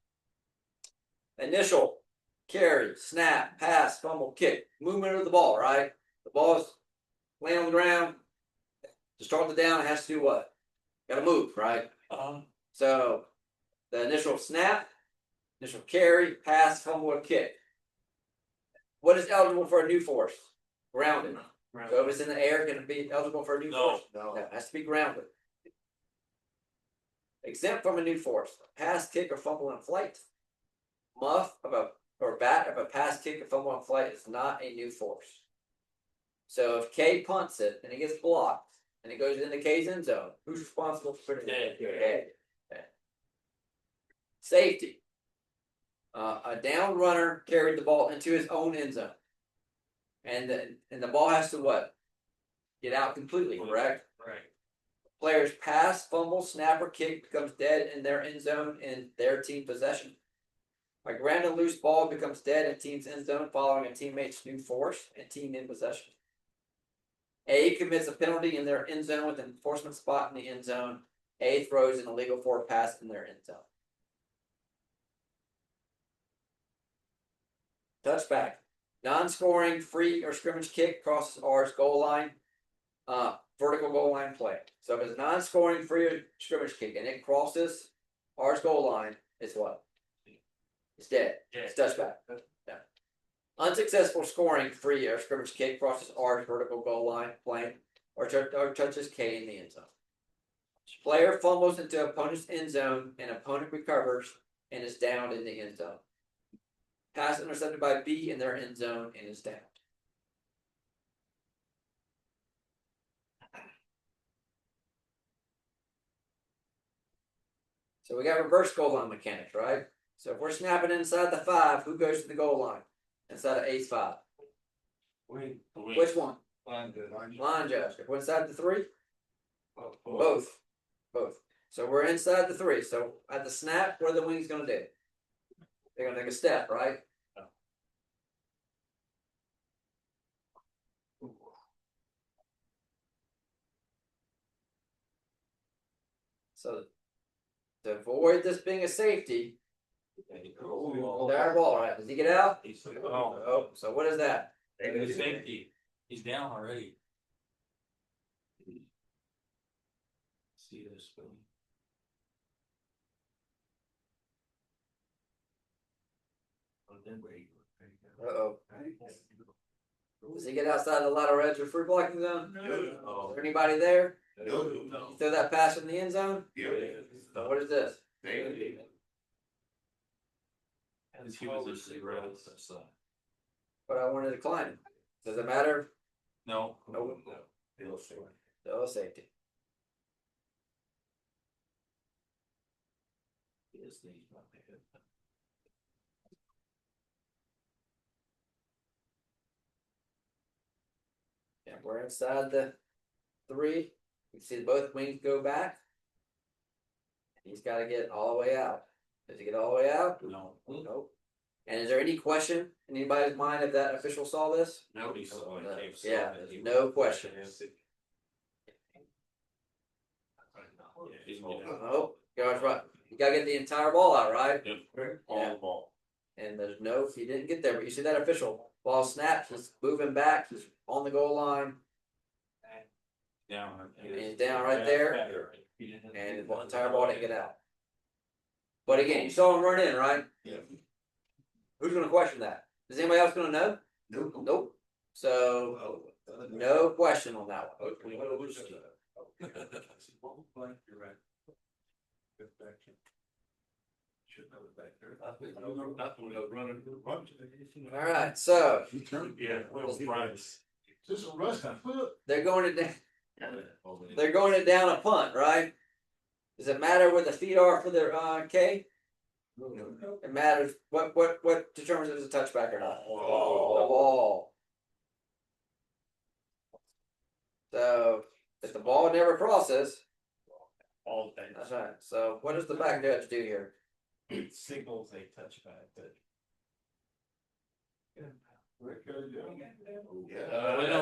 Speaker 1: Initial carry, snap, pass, fumble, kick, movement of the ball, right? The ball's laying on the ground. To start the down, it has to do what? Got to move, right? So the initial snap, initial carry, pass, fumble, and kick. What is eligible for a new force? Grounded. So if it's in the air, can it be eligible for a new force? No, it has to be grounded. Exempt from a new force: pass, kick, or fumble in flight. Muff or bat of a pass, kick, or fumble in flight is not a new force. So if K punts it and it gets blocked and it goes into K's end zone, who's responsible for putting it in? K. Safety. A down runner carried the ball into his own end zone. And the ball has to what? Get out completely, correct?
Speaker 6: Right.
Speaker 1: Players pass, fumble, snap, or kick becomes dead in their end zone in their team possession. A ground and loose ball becomes dead in team's end zone following a teammate's new force and team in possession. A commits a penalty in their end zone with an enforcement spot in the end zone. A throws an illegal forward pass in their end zone. Touchback. Non-scoring, free or scrimmage kick crosses R's goal line. Vertical goal line play. So if it's non-scoring, free or scrimmage kick and it crosses R's goal line, it's what? It's dead. It's touchback. Yeah. Unsuccessful scoring, free or scrimmage kick crosses R's vertical goal line plane or touches K in the end zone. Player fumbles into opponent's end zone and opponent recovers and is down in the end zone. Pass intercepted by B in their end zone and is down. So we got reverse goal line mechanics, right? So if we're snapping inside the 5, who goes to the goal line? Inside of A's 5. Which one? Line judge. If we're inside the 3? Both. So we're inside the 3. So at the snap, what are the wings going to do? They're going to take a step, right? So to avoid this being a safety, ball, right? Does he get out? Oh, so what is that?
Speaker 6: Safety. He's down already. See this film.
Speaker 1: Uh-oh. Does he get outside the lateral edge of free blocking zone?
Speaker 6: No.
Speaker 1: Is there anybody there?
Speaker 6: No.
Speaker 1: Throw that pass in the end zone? So what is this?
Speaker 6: He was a zero.
Speaker 1: But I want to decline it. Does it matter?
Speaker 6: No.
Speaker 1: No. No safety. Yeah, we're inside the 3. You can see both wings go back. He's got to get all the way out. Does he get all the way out?
Speaker 6: No.
Speaker 1: Nope. And is there any question in anybody's mind if that official saw this?
Speaker 6: Nobody saw it.
Speaker 1: Yeah, there's no question. Oh, gosh, right. You gotta get the entire ball out, right?
Speaker 4: All the ball.
Speaker 1: And there's no, he didn't get there, but you see that official ball snaps, he's moving back, he's on the goal line,
Speaker 6: Down.
Speaker 1: and he's down right there, and the entire ball didn't get out. But again, you saw him run in, right?
Speaker 4: Yeah.
Speaker 1: Who's gonna question that? Is anybody else gonna know?
Speaker 2: Nope.
Speaker 1: Nope. So, no question on that one. All right, so
Speaker 6: Yeah, well,
Speaker 5: Just a rusty foot.
Speaker 1: they're going it down a punt, right? Does it matter what the feet are for their K? It matters what determines if it's a touchback or not. The ball. So if the ball never crosses,
Speaker 6: all the
Speaker 1: that's right. So what does the back judge do here?
Speaker 6: It signals a touchback, but. No,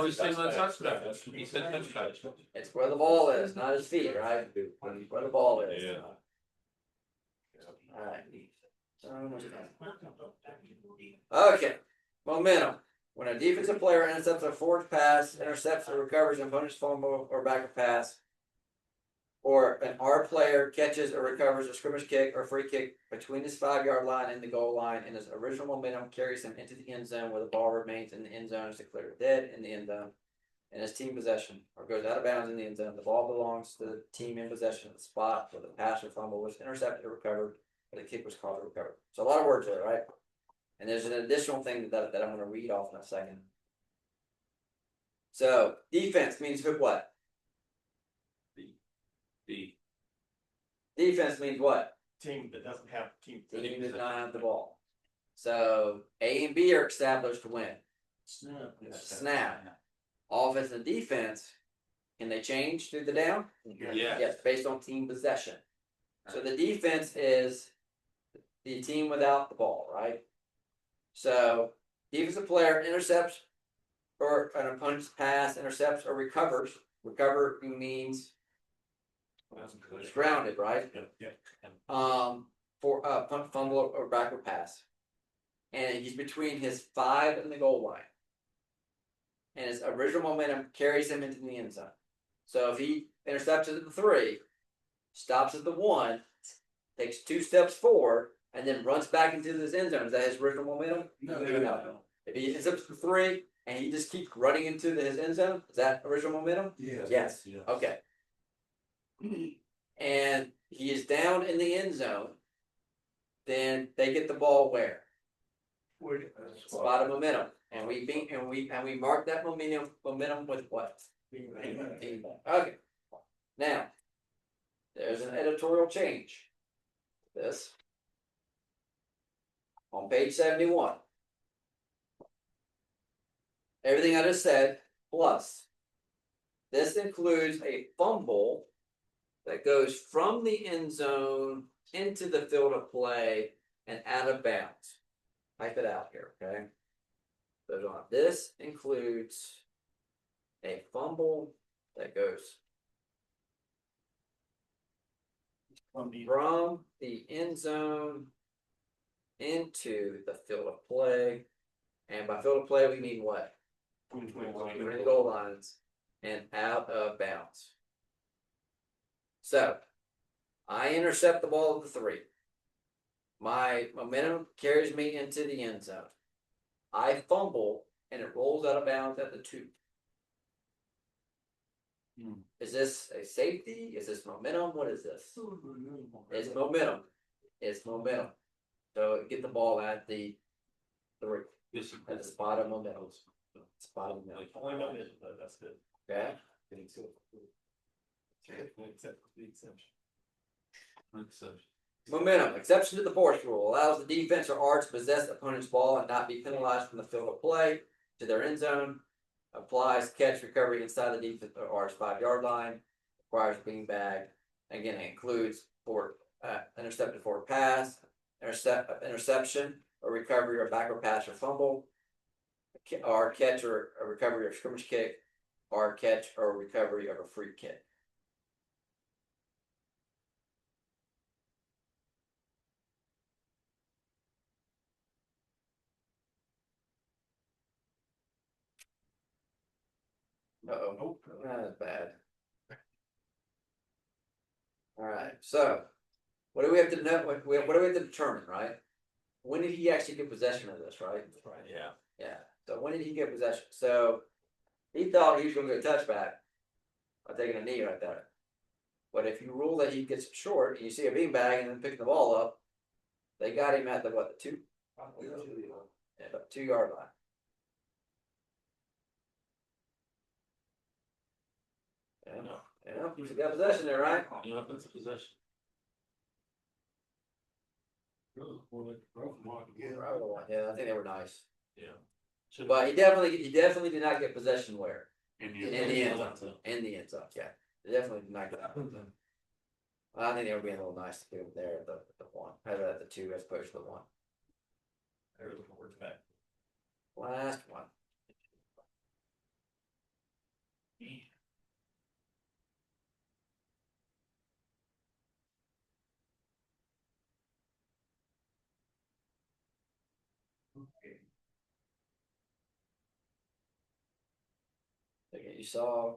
Speaker 6: he's saying a touchback. He said touchback.
Speaker 1: It's where the ball is, not his feet, right? Where the ball is.
Speaker 4: Yeah.
Speaker 1: All right. Okay. Momentum. When a defensive player intercepts a forward pass, intercepts or recovers an opponent's fumble or backup pass, or an R player catches or recovers a scrimmage kick or free kick between his 5-yard line and the goal line, and his original momentum carries him into the end zone where the ball remains in the end zone is declared dead in the end zone, and his team possession, or goes out of bounds in the end zone. The ball belongs to the team in possession of the spot where the pass or fumble was intercepted or recovered, or the kick was called or recovered. So a lot of words there, right? And there's an additional thing that I'm going to read off in a second. So defense means what?
Speaker 6: The
Speaker 1: Defense means what?
Speaker 6: team that doesn't have team.
Speaker 1: Team does not have the ball. So A and B are established to win. Snap. Offense and defense, can they change through the down?
Speaker 6: Yeah.
Speaker 1: Yes, based on team possession. So the defense is the team without the ball, right? So defensive player intercepts or an opponent's pass, intercepts or recovers. Recover means it's grounded, right? For a punt, fumble, or backward pass. And he's between his 5 and the goal line. And his original momentum carries him into the end zone. So if he intercepts at the 3, stops at the 1, takes 2 steps forward, and then runs back into this end zone, is that his original momentum? No. If he intercepts at the 3 and he just keeps running into his end zone, is that original momentum? Yes. Okay. And he is down in the end zone, then they get the ball where? Spot of momentum. And we mark that momentum with what? Okay. Now, there's an editorial change. This on page 71. Everything I just said, plus this includes a fumble that goes from the end zone into the field of play and out of bounds. Type it out here, okay? So this includes a fumble that goes from the end zone into the field of play. And by field of play, we mean what? Between the goal lines and out of bounds. So, I intercept the ball at the 3. My momentum carries me into the end zone. I fumble and it rolls out of bounds at the 2. Is this a safety? Is this momentum? What is this? It's momentum. It's momentum. So get the ball at the 3. At the spot of momentum. Spot of momentum.
Speaker 6: That's good.
Speaker 1: Okay. Momentum, exception to the force rule, allows the defense or R to possess the opponent's ball and not be penalized from the field of play to their end zone. Applies catch recovery inside the defense or R's 5-yard line. Requires being bagged. Again, it includes intercepted forward pass, interception or recovery or backward pass or fumble, or catch or a recovery or scrimmage kick, or catch or recovery of a free kick. Uh-oh, that's bad. Alright, so, what do we have to know, what do we have to determine, right? When did he actually get possession of this, right?
Speaker 6: Right, yeah.
Speaker 1: Yeah, so when did he get possession? So, he thought he was gonna get a touchback by taking a knee right there. But if you rule that he gets it short, and you see a beanbag and then picking the ball up, they got him at the what, the 2? Yeah, the 2 yard line. Yeah, yeah, he's got possession there, right?
Speaker 6: Yeah, that's a possession.
Speaker 1: Yeah, I think they were nice.
Speaker 6: Yeah.
Speaker 1: But he definitely did not get possession where?
Speaker 6: In
Speaker 1: In the end zone. In the end zone, yeah. They definitely did not get that. I think they were being a little nice to give him there at the 1, at the 2 as opposed to the 1.
Speaker 6: They're looking towards back.
Speaker 1: Last one. Okay, you saw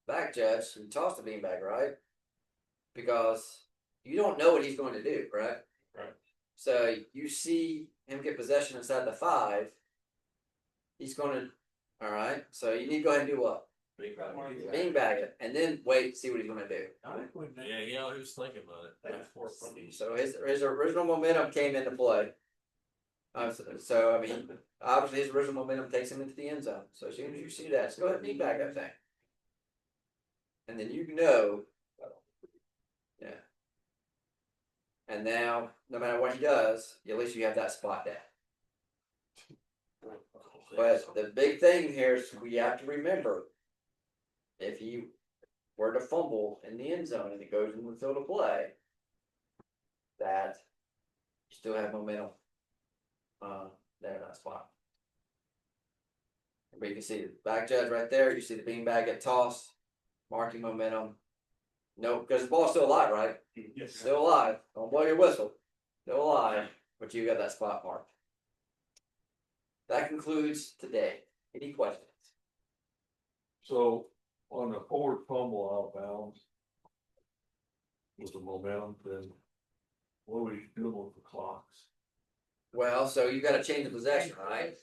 Speaker 1: back judge and tossed the beanbag, right? Because you don't know what he's going to do, right?
Speaker 6: Right.
Speaker 1: So you see him get possession inside the 5. He's going to, all right. So you need to go ahead and do what? Beanbag it, and then wait, see what he's going to do.
Speaker 6: Yeah, you know, who's thinking about it?
Speaker 1: So his original momentum came into play. So I mean, obviously his original momentum takes him into the end zone. So as soon as you see that, just go ahead and beanbag that thing, and then you know, yeah. And now, no matter what he does, at least you have that spot down. But the big thing here is we have to remember, if he were to fumble in the end zone and it goes in the field of play, that you still have momentum there in that spot. But you can see the back judge right there. You see the beanbag get tossed, marking momentum. No, because the ball's still alive, right?
Speaker 6: Yes.
Speaker 1: Still alive. Don't blow your whistle. Still alive, but you got that spot marked. That concludes today. Any questions?
Speaker 4: So on the forward fumble out of bounds with the momentum, then what are we doing with the clocks?
Speaker 1: Well, so you got to change the possession, right?